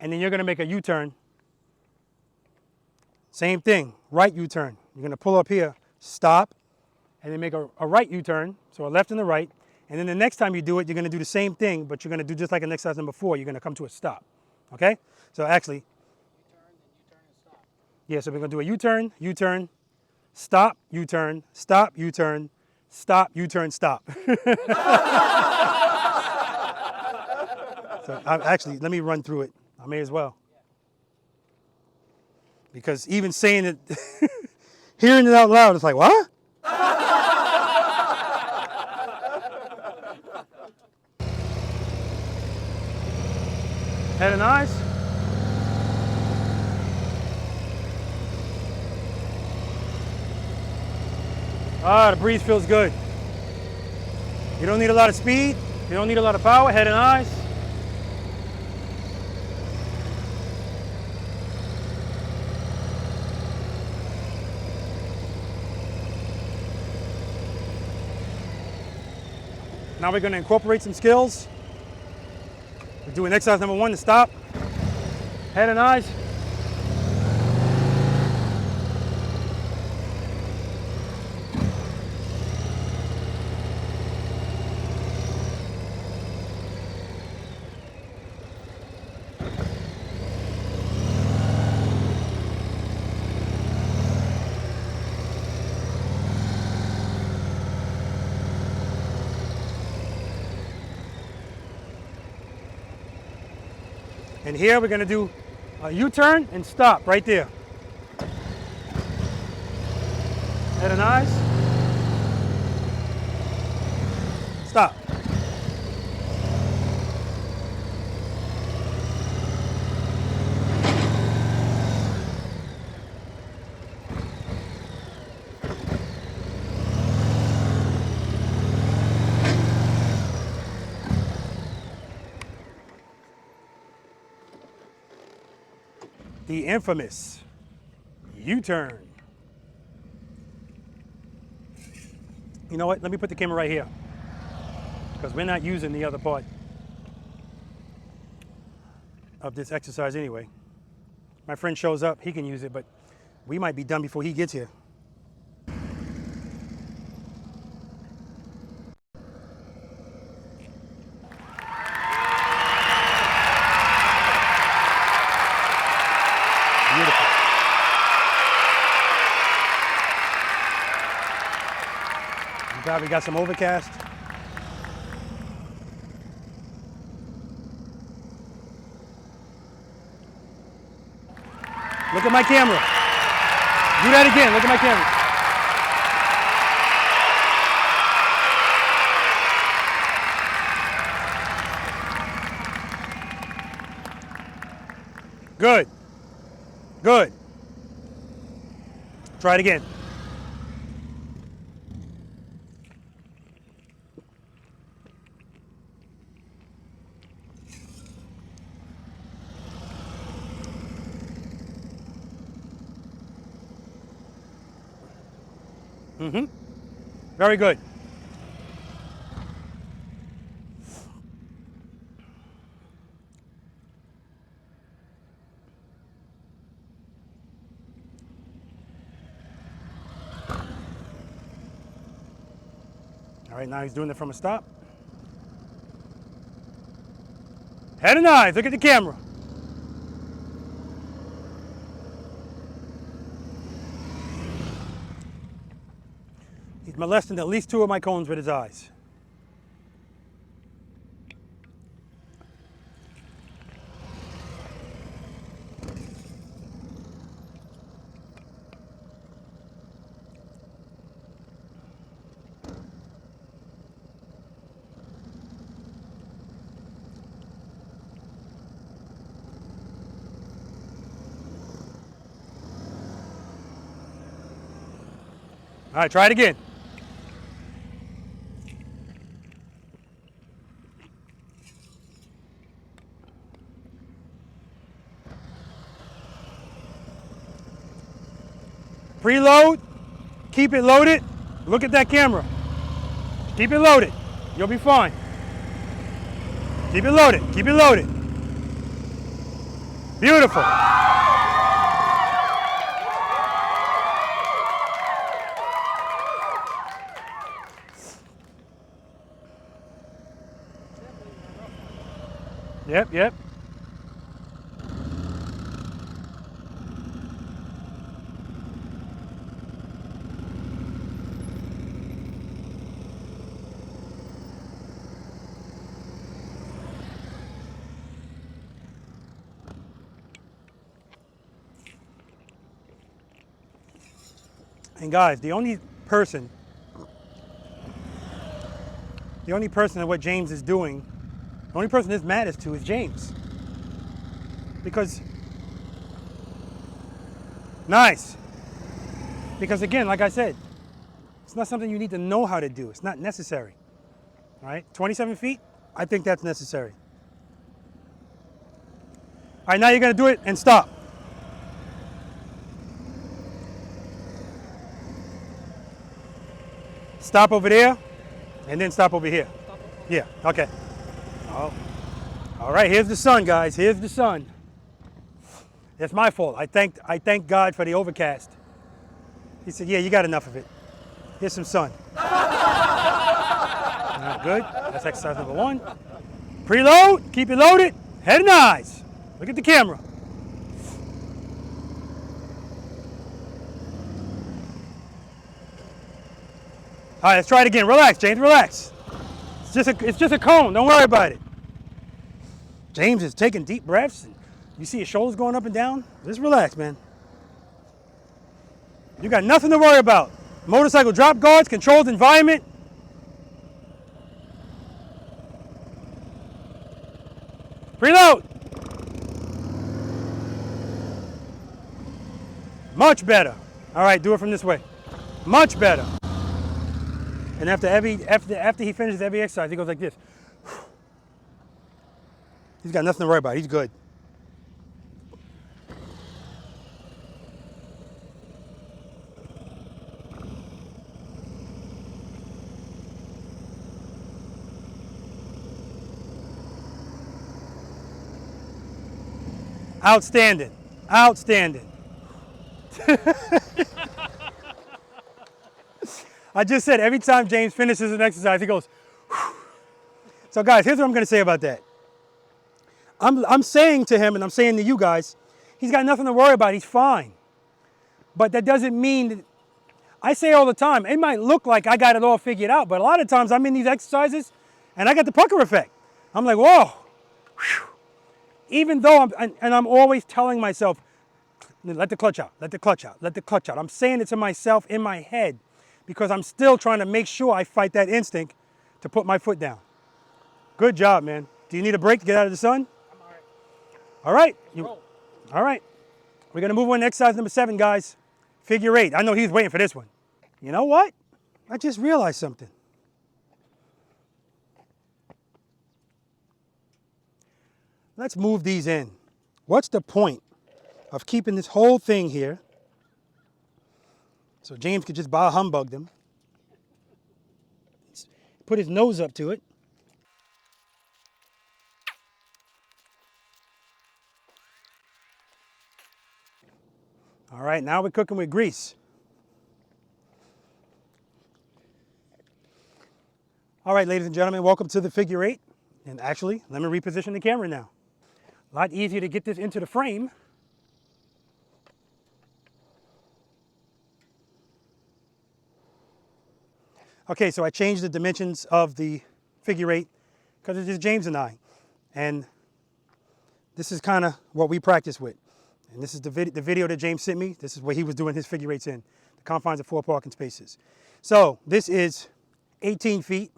and then you're gonna make a U-turn. Same thing, right U-turn. You're gonna pull up here, stop, and then make a right U-turn, so a left and a right. And then the next time you do it, you're gonna do the same thing, but you're gonna do just like in exercise number 4, you're gonna come to a stop, okay? So actually, yeah, so we're gonna do a U-turn, U-turn, stop, U-turn, stop, U-turn, stop, U-turn, stop. So actually, let me run through it. I may as well. Because even saying it, hearing it out loud, it's like, what? Head and eyes. Ah, the breeze feels good. You don't need a lot of speed. You don't need a lot of power. Head and eyes. Now we're going to incorporate some skills. We're doing exercise number 1 to stop. Head and eyes. And here we're going to do a U-turn and stop right there. Head and eyes. Stop. The infamous U-turn. You know what? Let me put the camera right here because we're not using the other part of this exercise anyway. My friend shows up, he can use it, but we might be done before he gets here. Beautiful. You probably got some overcast. Look at my camera. Do that again. Look at my camera. Good. Good. Try it again. Mm-hmm. Very good. All right, now he's doing it from a stop. Head and eyes, look at the camera. He's molesting at least 2 of my cones with his eyes. All right, try it again. Preload, keep it loaded. Look at that camera. Keep it loaded. You'll be fine. Keep it loaded, keep it loaded. Beautiful. Yep, yep. And guys, the only person that what James is doing, the only person this matters to is James. Because, nice. Because again, like I said, it's not something you need to know how to do. It's not necessary. All right, 27 feet, I think that's necessary. All right, now you're gonna do it and stop. Stop over there, and then stop over here. Yeah, okay. Oh. All right, here's the sun, guys. Here's the sun. That's my fault. I thank God for the overcast. He said, yeah, you got enough of it. Here's some sun. Good. That's exercise number 1. Preload, keep it loaded, head and eyes. Look at the camera. All right, let's try it again. Relax, James, relax. It's just a cone, don't worry about it. James is taking deep breaths. And you see his shoulders going up and down. Just relax, man. You got nothing to worry about. Motorcycle drop guards, controlled environment. Preload. Much better. All right, do it from this way. Much better. And after he finishes every exercise, he goes like this. He's got nothing to worry about. He's good. Outstanding. Outstanding. I just said every time James finishes an exercise, he goes, whew. So guys, here's what I'm going to say about that. I'm saying to him, and I'm saying to you guys, he's got nothing to worry about. He's fine. But that doesn't mean that, I say all the time, it might look like I got it all figured out, but a lot of times I'm in these exercises and I got the pucker effect. I'm like, whoa. Whew. Even though I'm always telling myself, let the clutch out, let the clutch out, let the clutch out. I'm saying it to myself in my head because I'm still trying to make sure I fight that instinct to put my foot down. Good job, man. Do you need a break to get out of the sun? I'm all right. All right. All right. We're going to move on to exercise number 7, guys. Figure 8. I know he's waiting for this one. You know what? I just realized something. Let's move these in. What's the point of keeping this whole thing here so James could just bah humbug them, put his nose up to it. All right, now we're cooking with grease. All right, ladies and gentlemen, welcome to the figure 8. And actually, let me reposition the camera now. A lot easier to get this into the frame. Okay, so I changed the dimensions of the figure 8 because it's just James and I. And this is kind of what we practice with. And this is the video that James sent me. This is what he was doing his figure 8s in, the confines of 4 parking spaces. So this is 18 feet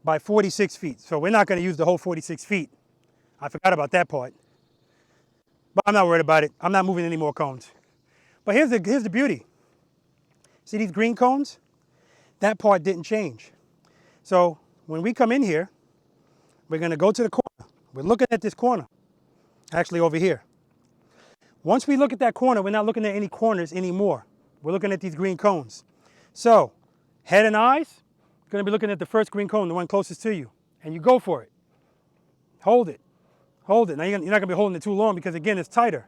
by 46 feet. So we're not going to use the whole 46 feet. I forgot about that part. But I'm not worried about it. I'm not moving any more cones. But here's the beauty. See these green cones? That part didn't change. So when we come in here, we're going to go to the corner. We're looking at this corner, actually over here. Once we look at that corner, we're not looking at any corners anymore. We're looking at these green cones. So head and eyes, going to be looking at the first green cone, the one closest to you. And you go for it. Hold it. Hold it. Now you're not going to be holding it too long because, again, it's tighter.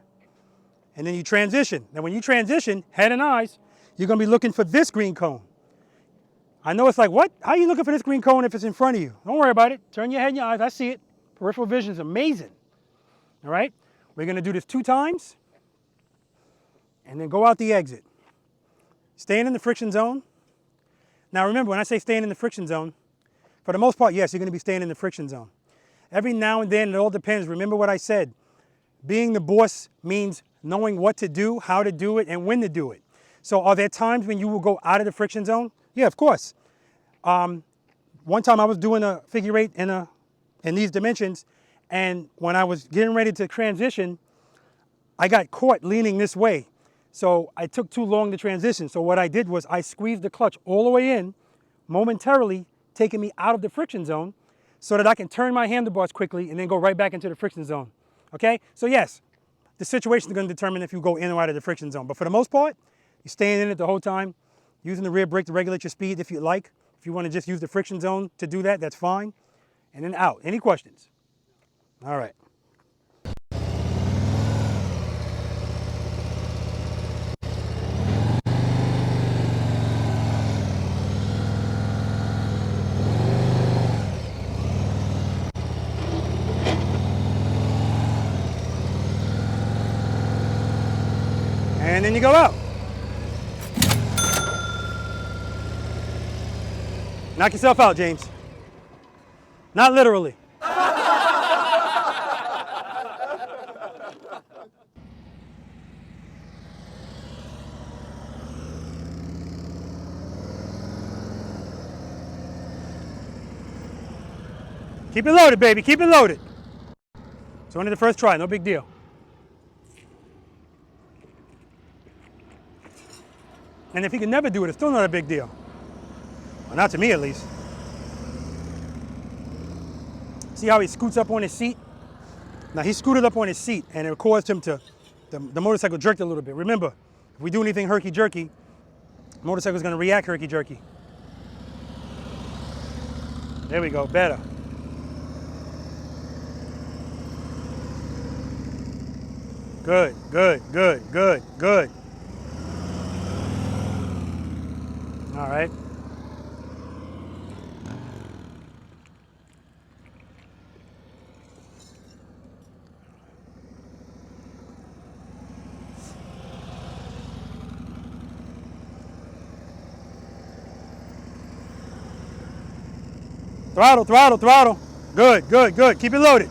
And then you transition. Now when you transition, head and eyes, you're going to be looking for this green cone. I know it's like, what? How are you looking for this green cone if it's in front of you? Don't worry about it. Turn your head and your eyes. I see it. Peripheral vision is amazing. All right? We're going to do this 2 times. And then go out the exit. Staying in the friction zone. Now remember, when I say staying in the friction zone, for the most part, yes, you're going to be staying in the friction zone. Every now and then, it all depends. Remember what I said. Being the boss means knowing what to do, how to do it, and when to do it. So are there times when you will go out of the friction zone? Yeah, of course. One time I was doing a figure 8 in these dimensions, and when I was getting ready to transition, I got caught leaning this way. So I took too long to transition. So what I did was I squeezed the clutch all the way in, momentarily taking me out of the friction zone so that I can turn my handlebars quickly and then go right back into the friction zone. Okay? So yes, the situation is going to determine if you go in or out of the friction zone. But for the most part, you're staying in it the whole time, using the rear brake to regulate your speed if you like. If you want to just use the friction zone to do that, that's fine. And then out. Any questions? All right. And then you go out. Knock yourself out, James. Not literally. Keep it loaded, baby. Keep it loaded. It's only the first try. No big deal. And if he can never do it, it's still not a big deal. Well, not to me, at least. See how he scoots up on his seat? Now, he scooted up on his seat, and it caused him to, the motorcycle jerked a little bit. Remember, if we do anything herky-jerky, the motorcycle's going to react herky-jerky. There we go, better. Good, good, good, good, good. All right. Throttle, throttle, throttle. Good, good, good. Keep it loaded.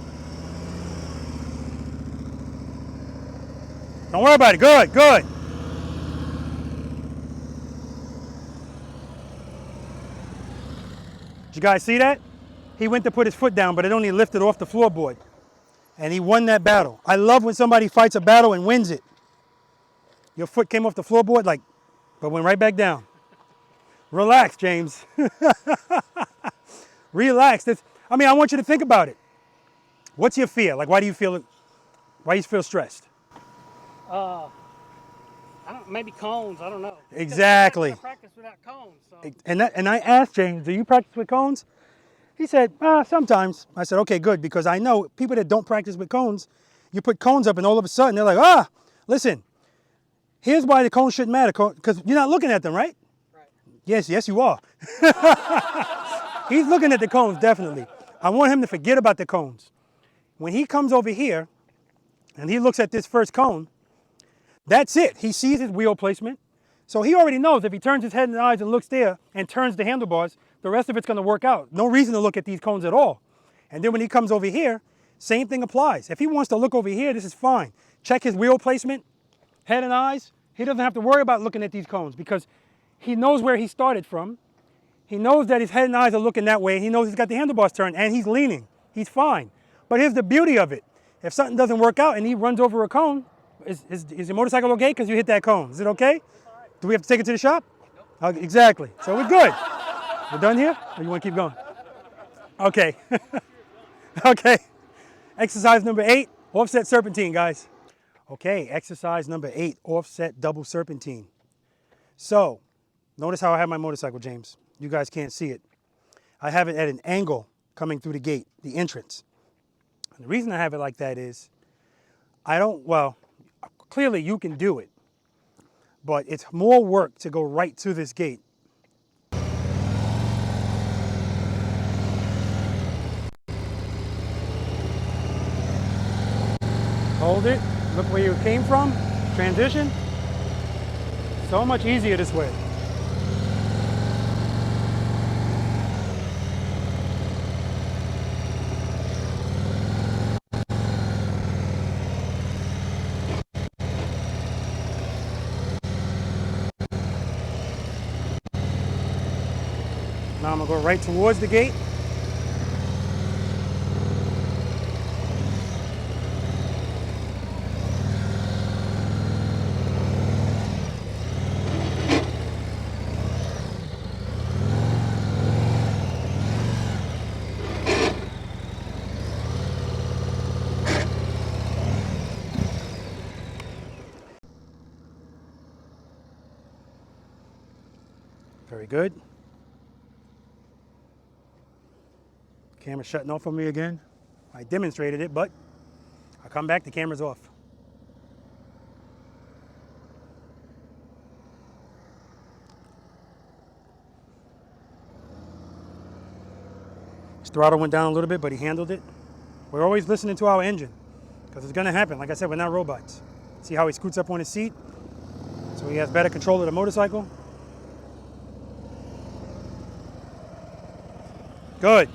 Don't worry about it. Good, good. Did you guys see that? He went to put his foot down, but it only lifted off the floorboard. And he won that battle. I love when somebody fights a battle and wins it. Your foot came off the floorboard, but went right back down. Relax, James. Relax. I want you to think about it. What's your fear? Why do you feel stressed? Maybe cones. I don't know. Exactly. I practice without cones. So. And I asked James, do you practice with cones? He said, sometimes. I said, okay, good, because I know people that don't practice with cones, you put cones up and all of a sudden they're like, listen, here's why the cones shouldn't matter, because you're not looking at them, right? Right. Yes, you are. He's looking at the cones, definitely. I want him to forget about the cones. When he comes over here and he looks at this first cone, that's it. He sees his wheel placement. So he already knows if he turns his head and eyes and looks there and turns the handlebars, the rest of it's going to work out. No reason to look at these cones at all. And then when he comes over here, same thing applies. If he wants to look over here, this is fine. Check his wheel placement, head and eyes. He doesn't have to worry about looking at these cones because he knows where he started from. He knows that his head and eyes are looking that way. He knows he's got the handlebars turned and he's leaning. He's fine. But here's the beauty of it. If something doesn't work out and he runs over a cone, is your motorcycle okay because you hit that cone? Is it okay? All right. Do we have to take it to the shop? Nope. Exactly. So we're good. We're done here? Or you want to keep going? Okay. Okay. Exercise number 8, offset serpentine, guys. Okay, exercise number 8, offset double serpentine. So, notice how I have my motorcycle, James. You guys can't see it. I have it at an angle coming through the gate, the entrance. And the reason I have it like that is, well, clearly you can do it, but it's more work to go right to this gate. Hold it, look where you came from, transition. So much easier this way. Now I'm gonna go right towards the gate. Very good. Camera's shutting off on me again. I demonstrated it, but I come back, the camera's off. His throttle went down a little bit, but he handled it. We're always listening to our engine, because it's gonna happen. Like I said, we're not robots. See how he scoots up on his seat? So he has better control of the motorcycle. Good.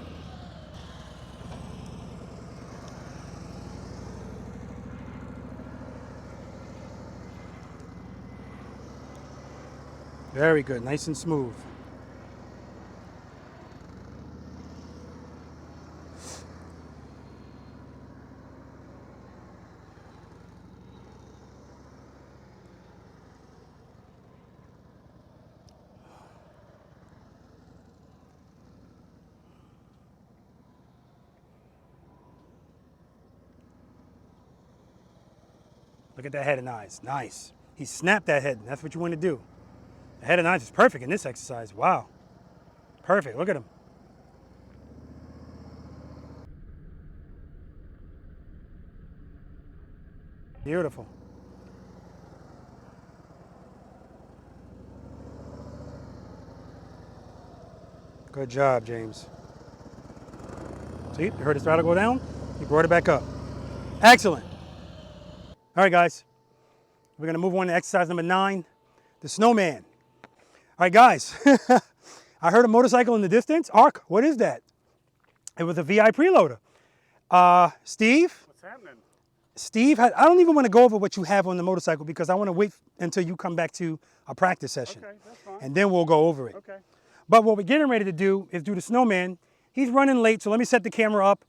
Very good, nice and smooth. Look at that head and eyes, nice. He snapped that head, that's what you want to do. The head and eyes is perfect in this exercise, wow. Perfect, look at him. Beautiful. Good job, James. See, you heard his throttle go down? He brought it back up. Excellent. All right, guys. We're gonna move on to exercise number 9, the snowman. All right, guys. I heard a motorcycle in the distance. Ark, what is that? It was a V.I.Preloader. Steve? What's happening? Steve, I don't even want to go over what you have on the motorcycle because I want to wait until you come back to a practice session. Okay, that's fine. And then we'll go over it. Okay. But what we're getting ready to do is do the snowman. He's running late, so let me set the camera up,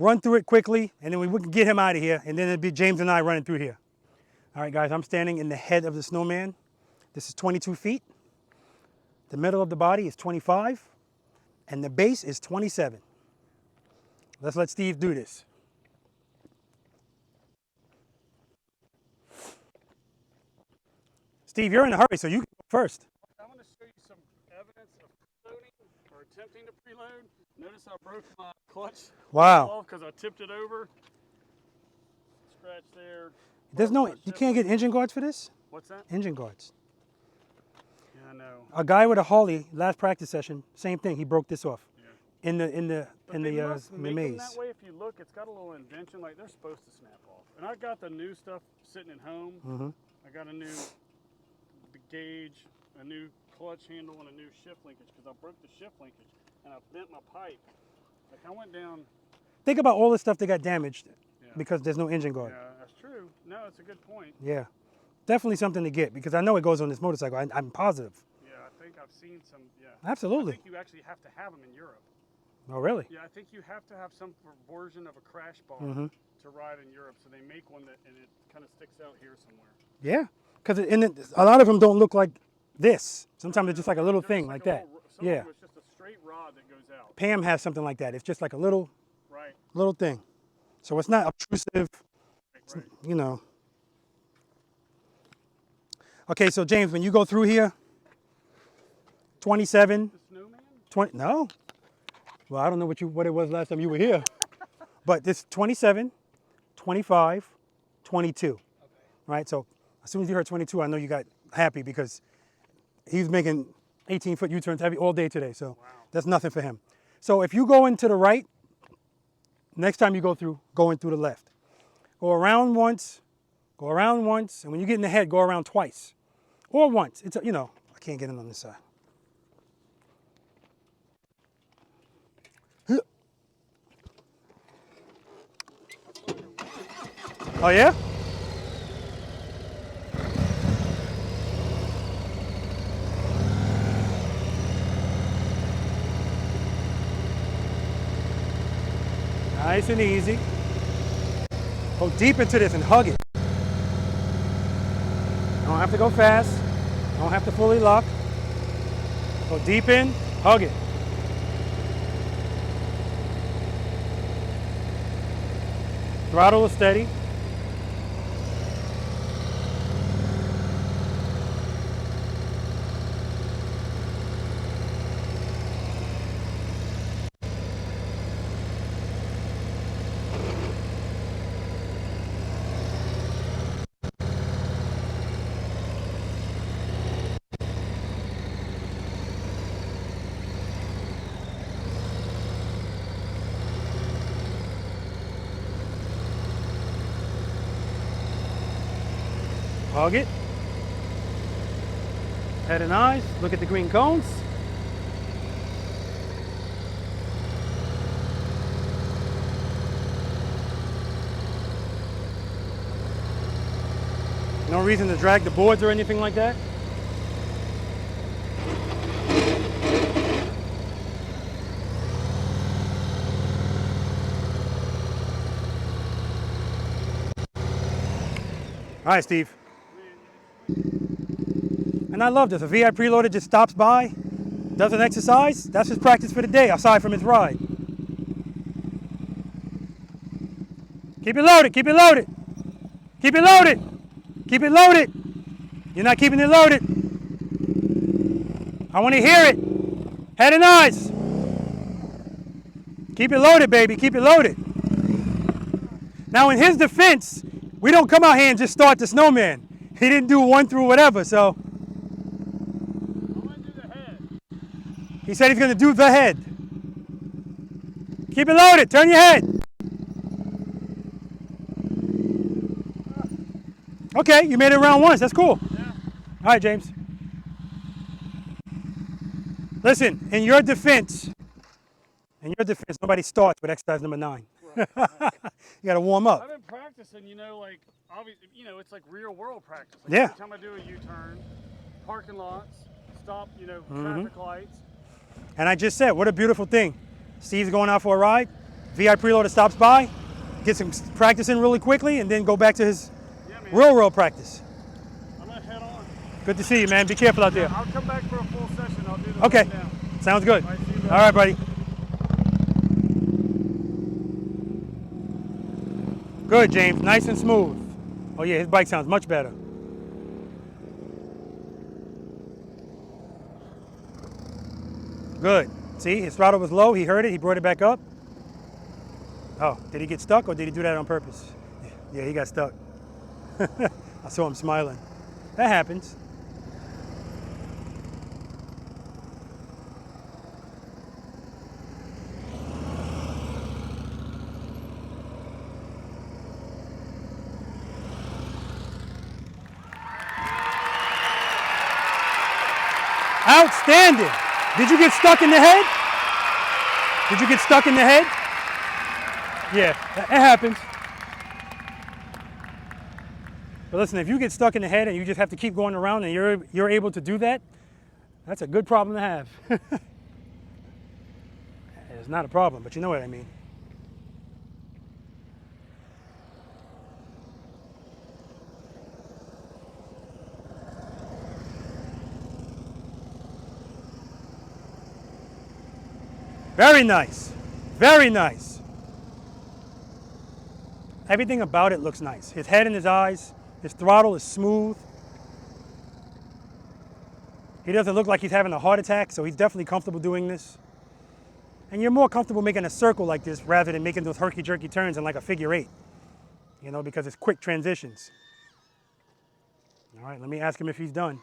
run through it quickly, and then we can get him out of here, and then it'll be James and I running through here. All right, guys, I'm standing in the head of the snowman. This is 22 feet. The middle of the body is 25, and the base is 27. Let's let Steve do this. Steve, you're in a hurry, so you can go first. I'm going to show you some evidence of preloading or attempting to preload. Notice I broke my clutch. Wow. Because I tipped it over. Scratch there. There's no, you can't get engine guards for this? What's that? Engine guards. Yeah, I know. A guy with a Harley, last practice session, same thing. He broke this off Yeah. in the Make maze. them that way. If you look, it's got a little indentation, like they're supposed to snap off. And I got the new stuff sitting at home. Mm-hmm. I got a new gauge, a new clutch handle, and a new shift linkage because I broke the shift linkage and I bent my pipe. Like I went down. Think about all the stuff that got damaged Yeah. because there's no engine guard. Yeah, that's true. No, it's a good point. Yeah. Definitely something to get because I know it goes on this motorcycle. I'm positive. Yeah, I think I've seen some. Yeah. Absolutely. I think you actually have to have them in Europe. Oh, really? Yeah, I think you have to have some version of a crash bar to ride in Europe. So they make one that and it kind of sticks out here somewhere. Yeah. Because a lot of them don't look like this. Sometimes it's just like a little thing like a that. Some Yeah. of them, it's just a straight rod that goes out. Pam has something like that. It's just like a little Right. thing. So it's not obtrusive, Right. you know. Okay, so James, when you go through here, 27, The snowman? 20, no. Well, I don't know what it was last time you were here. But this 27, 25, 22. Okay. Right? So as soon as you heard 22, I know you got happy because he's making 18-foot U-turns all day today. So that's nothing for him. So if you go into the right, next time you go in through the left. Go around once, and when you get in the head, go around twice. Or once. It's, you know, I can't get in on this side. Oh, yeah? Nice and easy. Go deep into this and hug it. Don't have to go fast. Don't have to fully lock. Go deep in, hug it. Throttle is steady. Hug it. Head and eyes. Look at the green cones. No reason to drag the boards or anything like that. All right, Steve. And I love this. A V.I.Preloader just stops by, does an exercise. That's his practice for the day, aside from his ride. Keep it loaded, keep it loaded. Keep it loaded. Keep it loaded. You're not keeping it loaded. I want to hear it. Head and eyes. Keep it loaded, baby. Keep it loaded. Now, in his defense, we don't come out here and just start the snowman. He didn't do 1 through whatever, so. I want to do the head. He said he's going to do the head. Keep it loaded. Turn your head. Okay, you made it around once. That's cool. Yeah. All right, James. Listen, in your defense, nobody starts with exercise number 9. Right. You got to warm up. I've been practicing, you know, like, obviously, you know, it's like real world practice. Like Yeah. Every time I do a U-turn, parking lots, stop, you know, traffic lights. And I just said, what a beautiful thing. Steve's going out for a ride. V.I.Preloader stops by, gets some practice in really quickly, and then go back to his real world practice. I'm going to head on. Good to see you, man. Be careful out there. I'll come back for a full session. I'll do the Okay. down. Sounds good. All right, see you All right, buddy. Good, James. Nice and smooth. Oh, yeah, his bike sounds much better. Good. See, his throttle was low. He heard it. He brought it back up. Oh, did he get stuck or did he do that on purpose? Yeah, he got stuck. I saw him smiling. That happens. Outstanding. Did you get stuck in the head? Did you get stuck in the head? Yeah, it happens. But listen, if you get stuck in the head and you just have to keep going around and you're able to do that, that's a good problem to have. It's not a problem, but you know what I mean. Very nice. Very nice. Everything about it looks nice. His head and his eyes, his throttle is smooth. He doesn't look like he's having a heart attack, so he's definitely comfortable doing this. And you're more comfortable making a circle like this rather than making those herky-jerky turns in like a figure eight, you know, because it's quick transitions. All right, let me ask him if he's done.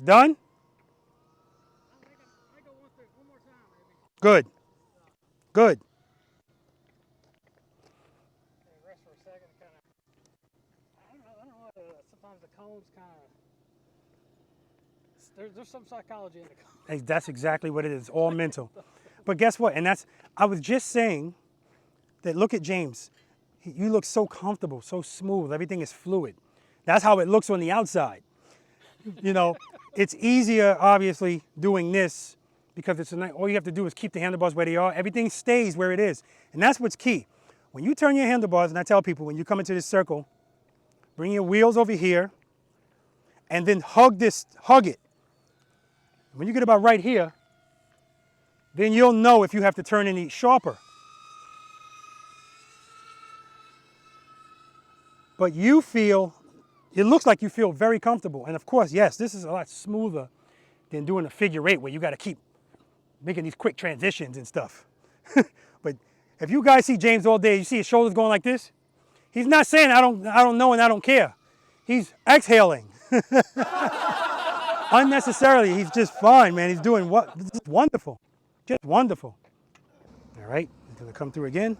Done? Good. Good. Rest for a second, kind of. I don't know. Sometimes the cones kind of. There's some psychology in the cone. That's exactly what it is. All mental. But guess what? And I was just saying that look at James. You look so comfortable, so smooth. Everything is fluid. That's how it looks on the outside. You know, it's easier, obviously, doing this because all you have to do is keep the handlebars where they are. Everything stays where it is. And that's what's key. When you turn your handlebars, and I tell people, when you come into this circle, bring your wheels over here and then hug it. When you get about right here, then you'll know if you have to turn any sharper. But it looks like you feel very comfortable. And of course, yes, this is a lot smoother than doing a figure eight where you got to keep making these quick transitions and stuff. But if you guys see James all day, you see his shoulders going like this, he's not saying I don't know and I don't care. He's exhaling. Unnecessarily, he's just fine, man. He's doing this is wonderful. Just wonderful. All right, he's gonna come through again.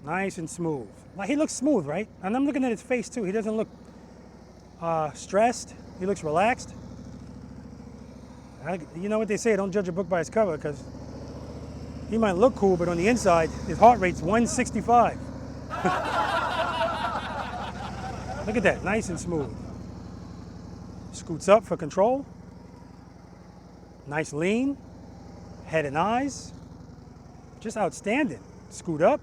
Nice and smooth. Like he looks smooth, right? And I'm looking at his face too. He doesn't look stressed. He looks relaxed. You know what they say, don't judge a book by its cover, because he might look cool, but on the inside, his heart rate's 165. Look at that, nice and smooth. Scoots up for control. Nice lean, head and eyes. Just outstanding. Scoot up.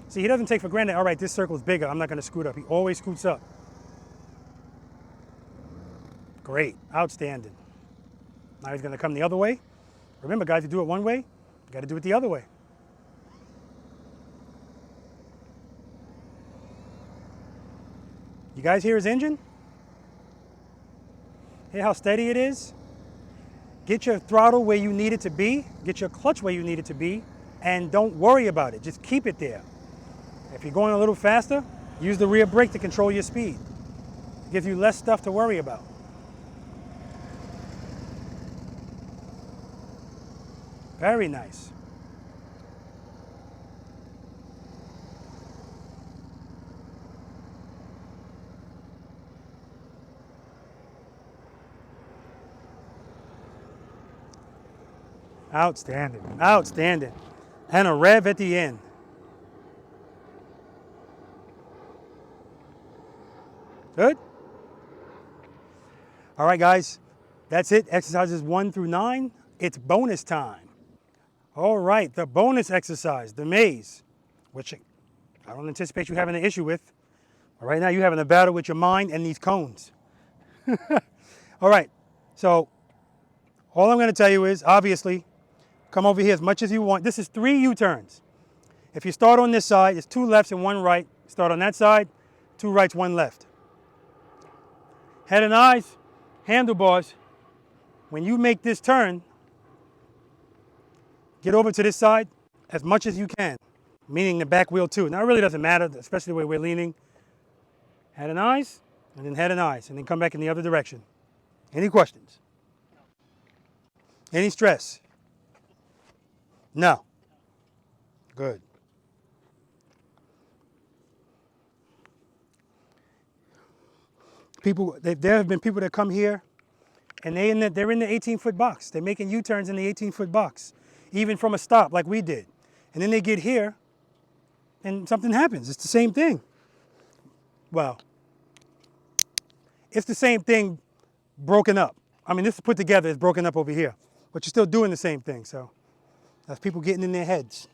See, he doesn't take for granted, all right, this circle is bigger, I'm not gonna scoot up. He always scoots up. Great, outstanding. Now he's gonna come the other way. Remember guys, you do it one way, you gotta do it the other way. You guys hear his engine? Hear how steady it is? Get your throttle where you need it to be, get your clutch where you need it to be, and don't worry about it, just keep it there. If you're going a little faster, use the rear brake to control your speed. It gives you less stuff to worry about. Very nice. Outstanding, outstanding. And a rev at the end. Good? All right, guys, that's it. Exercises 1 through 9. It's bonus time. All right, the bonus exercise, the maze, which I don't anticipate you having an issue with. But right now, you're having a battle with your mind and these cones. All right, so all I'm going to tell you is, obviously, come over here as much as you want. This is 3 U-turns. If you start on this side, it's 2 lefts and 1 right. Start on that side, 2 rights, 1 left. Head and eyes, handlebars. When you make this turn, get over to this side as much as you can, meaning the back wheel too. Now it really doesn't matter, especially the way we're leaning. Head and eyes, and then head and eyes, and then come back in the other direction. Any questions? Any stress? No. Good. There have been people that come here and they're in the 18-foot box. They're making U-turns in the 18-foot box, even from a stop like we did. And then they get here and something happens. It's the same thing. Well, it's the same thing broken up. I mean, this is put together, it's broken up over here, but you're still doing the same thing. So that's people getting in their heads.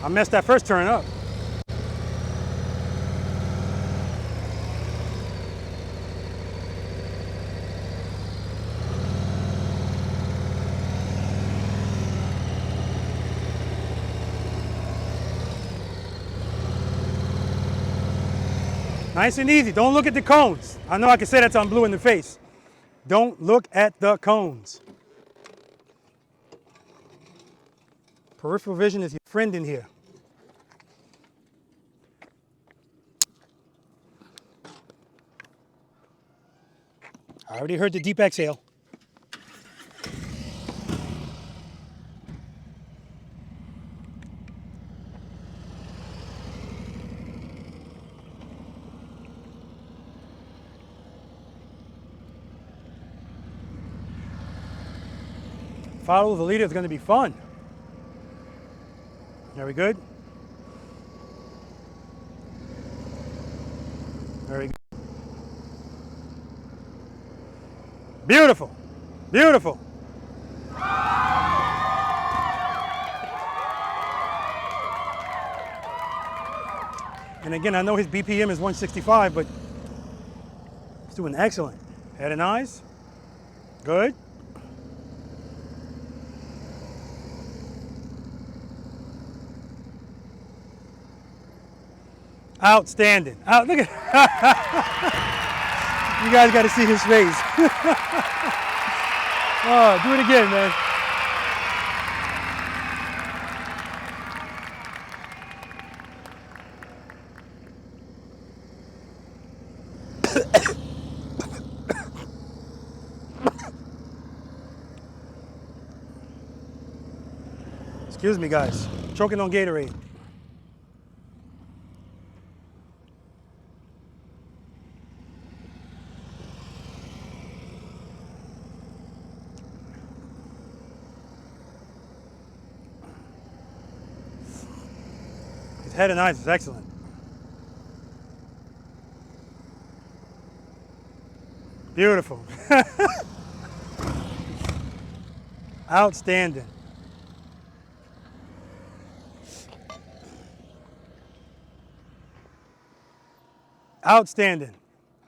I messed that first turn up. Nice and easy. Don't look at the cones. I know I can say that till I'm blue in the face. Don't look at the cones. Peripheral vision is your friend in here. I already heard the deep exhale. Follow the leader is going to be fun. Very good. Very good. Beautiful. Beautiful. And again, I know his BPM is 165, but he's doing excellent. Head and eyes. Good. Outstanding. Look at you guys got to see his face. Oh, do it again, man. Excuse me, guys. Choking on Gatorade. His head and eyes is excellent. Beautiful. Outstanding. Outstanding.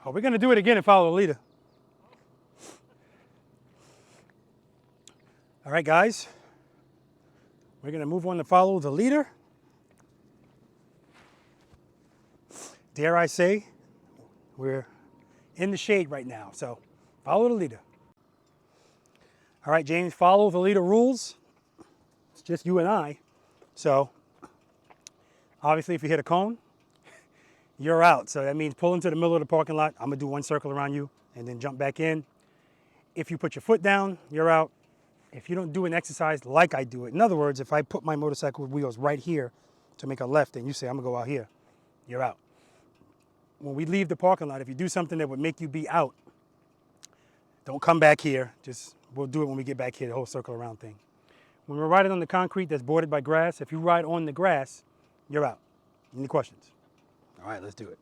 Oh, we're going to do it again and follow the leader. All right, guys. We're going to move on to follow the leader. Dare I say, we're in the shade right now, so follow the leader. All right, James, follow the leader rules. It's just you and I. So obviously if you hit a cone, you're out. So that means pull into the middle of the parking lot. I'm gonna do one circle around you and then jump back in. If you put your foot down, you're out. If you don't do an exercise like I do it, in other words, if I put my motorcycle wheels right here to make a left and you say, I'm gonna go out here, you're out. When we leave the parking lot, if you do something that would make you be out, don't come back here. We'll do it when we get back here, the whole circle around thing. When we're riding on the concrete that's bordered by grass, if you ride on the grass, you're out. Any questions? All right, let's do it.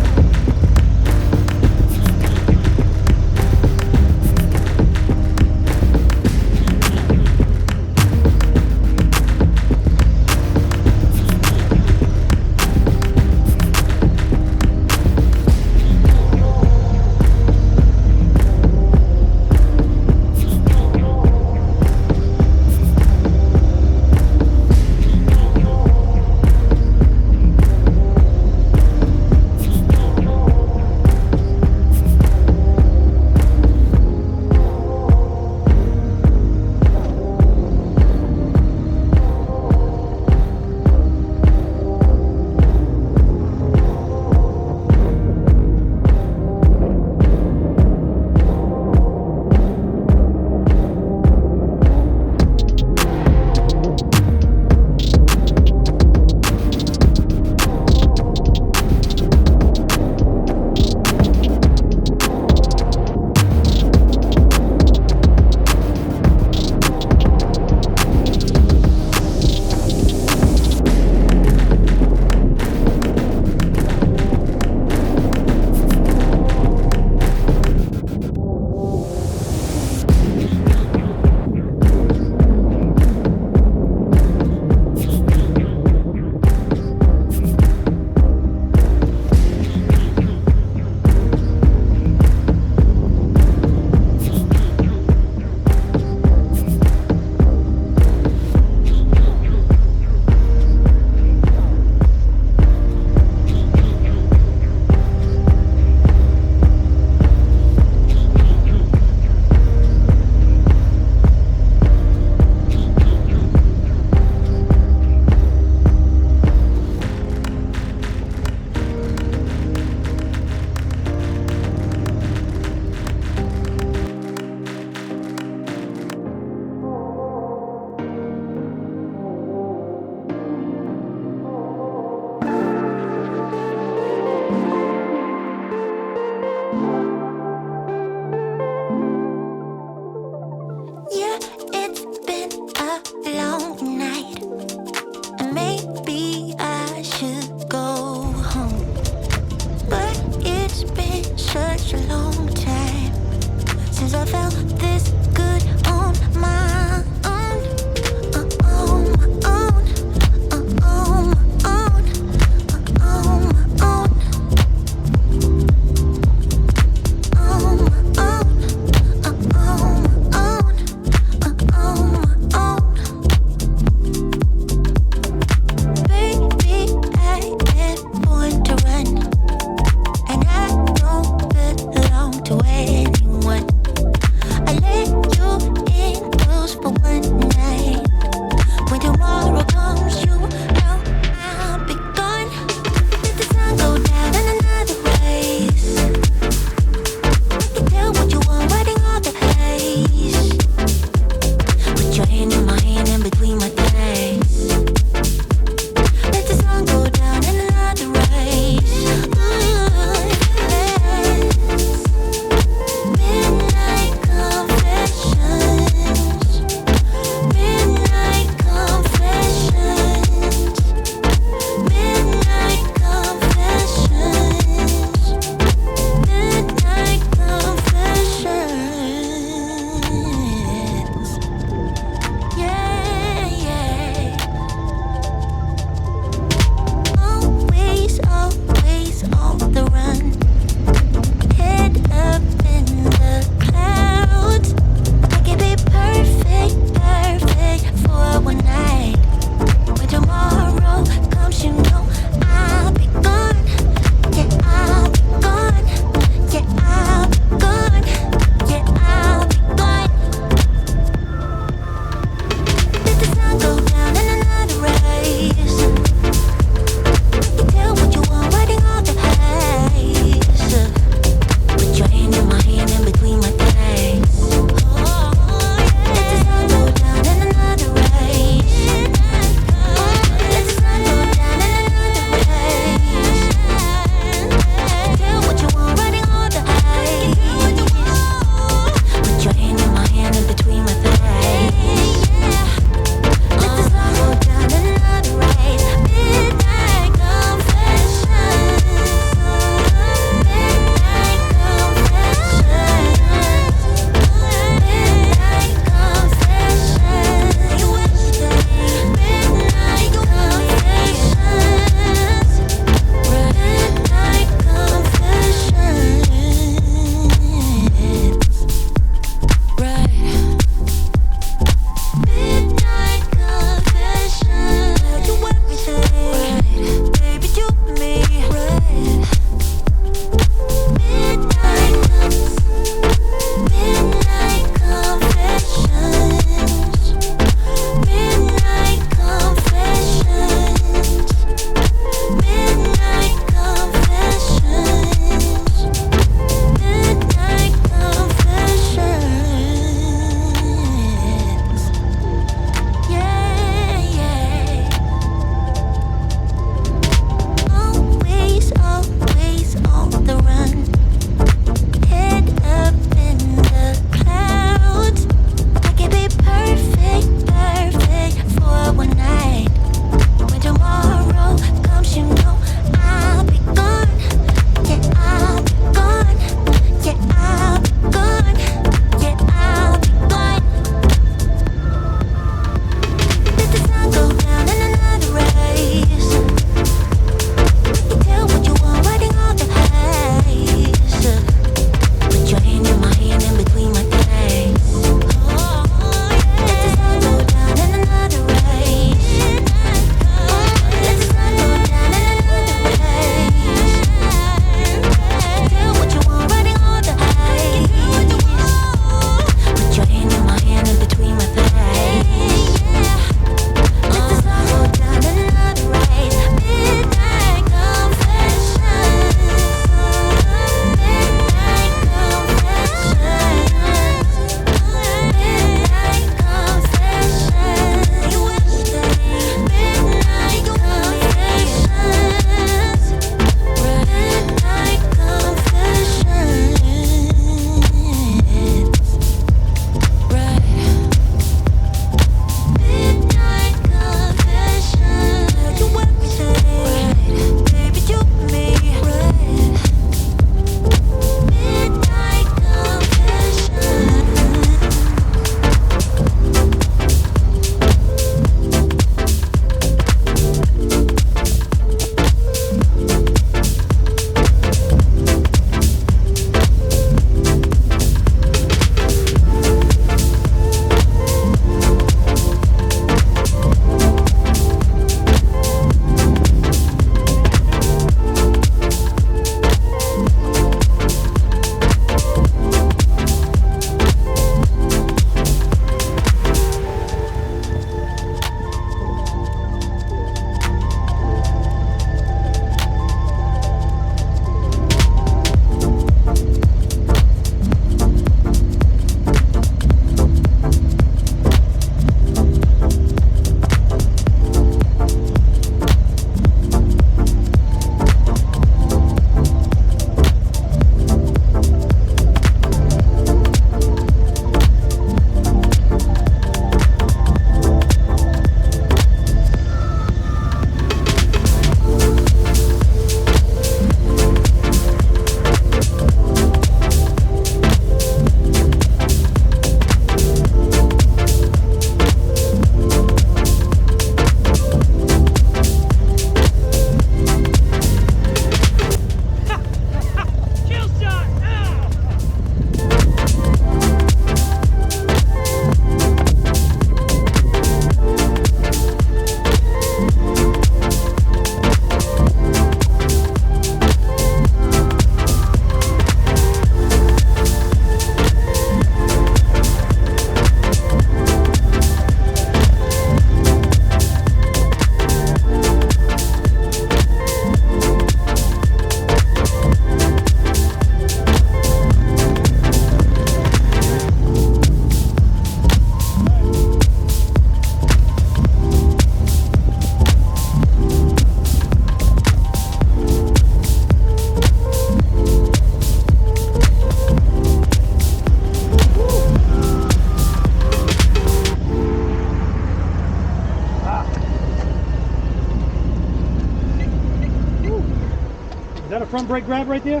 Is that a front brake grab right there?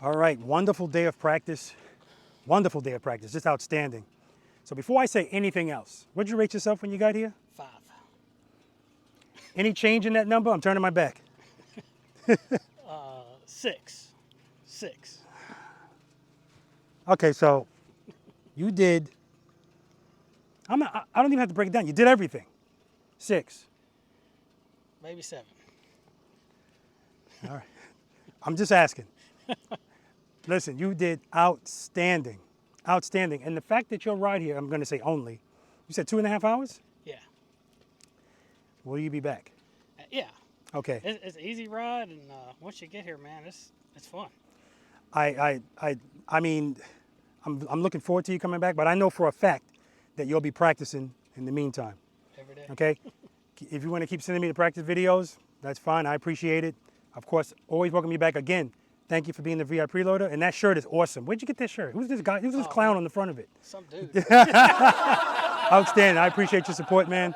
All right, wonderful day of practice. Wonderful day of practice, just outstanding. So before I say anything else, what'd you rate yourself when you got here? 5. Any change in that number? I'm turning my back. 6. 6. Okay, so you did, I don't even have to break it down. You did everything. 6. Maybe 7. All right. I'm just asking. Listen, you did outstanding. Outstanding. And the fact that you'll ride here, I'm going to say only, you said 2.5 hours? Yeah. Will you be back? Yeah. Okay. It's an easy ride, and once you get here, man, it's fun. I mean, I'm looking forward to you coming back, but I know for a fact that you'll be practicing in the meantime. Every day. Okay? If you want to keep sending me the practice videos, that's fine. I appreciate it. Of course, always welcome you back again. Thank you for being the V.I.Preloader, and that shirt is awesome. Where'd you get this shirt? Who's this guy? Who's this clown on the front of it? Some dude. Outstanding. I appreciate your support, man.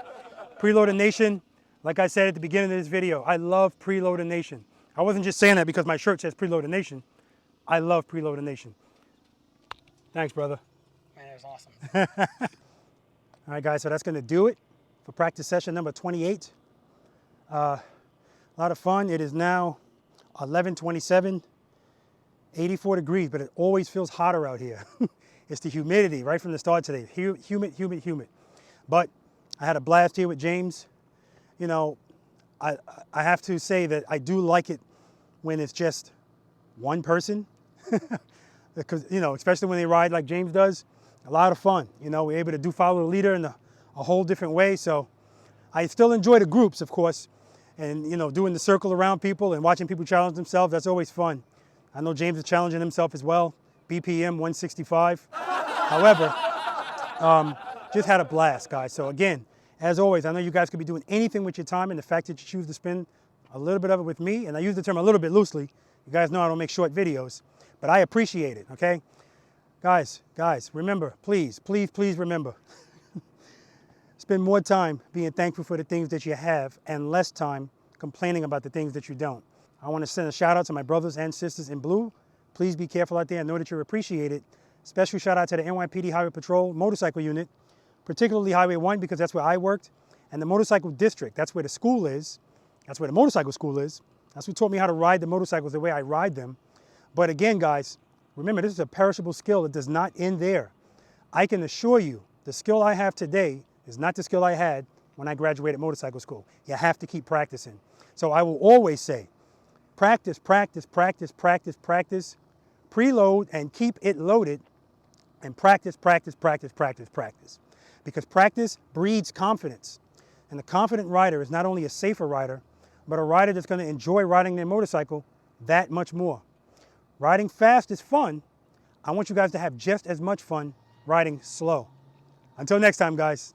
Preloader Nation, like I said at the beginning of this video, I love Preloader Nation. I wasn't just saying that because my shirt says Preloader Nation. I love Preloader Nation. Thanks, brother. Man, it was awesome. All right, guys, so that's going to do it for practice session number 28. A lot of fun. It is now 11:27, 84 degrees, but it always feels hotter out here. It's the humidity right from the start today. Humid, humid, humid. But I had a blast here with James. You know, I have to say that I do like it when it's just one person. Because, you know, especially when they ride like James does, a lot of fun. You know, we're able to follow the leader in a whole different way. So I still enjoy the groups, of course. And, you know, doing the circle around people and watching people challenge themselves, that's always fun. I know James is challenging himself as well, BPM 165. However, just had a blast, guys. So again, as always, I know you guys could be doing anything with your time, and the fact that you choose to spend a little bit of it with me, and I use the term a little bit loosely. You guys know I don't make short videos, but I appreciate it, okay? Guys, remember, please, please, please remember. Spend more time being thankful for the things that you have and less time complaining about the things that you don't. I want to send a shout out to my brothers and sisters in blue. Please be careful out there and know that you're appreciated. Special shout out to the NYPD Highway Patrol Motorcycle Unit, particularly Highway 1 because that's where I worked, and the Motorcycle District, that's where the school is. That's where the motorcycle school is. That's who taught me how to ride the motorcycles the way I ride them. But again, guys, remember, this is a perishable skill. It does not end there. I can assure you the skill I have today is not the skill I had when I graduated motorcycle school. You have to keep practicing. So I will always say, practice, practice, practice, practice, practice, preload and keep it loaded, and practice, practice, practice, practice, practice. Because practice breeds confidence. And the confident rider is not only a safer rider, but a rider that's going to enjoy riding their motorcycle that much more. Riding fast is fun. I want you guys to have just as much fun riding slow. Until next time, guys.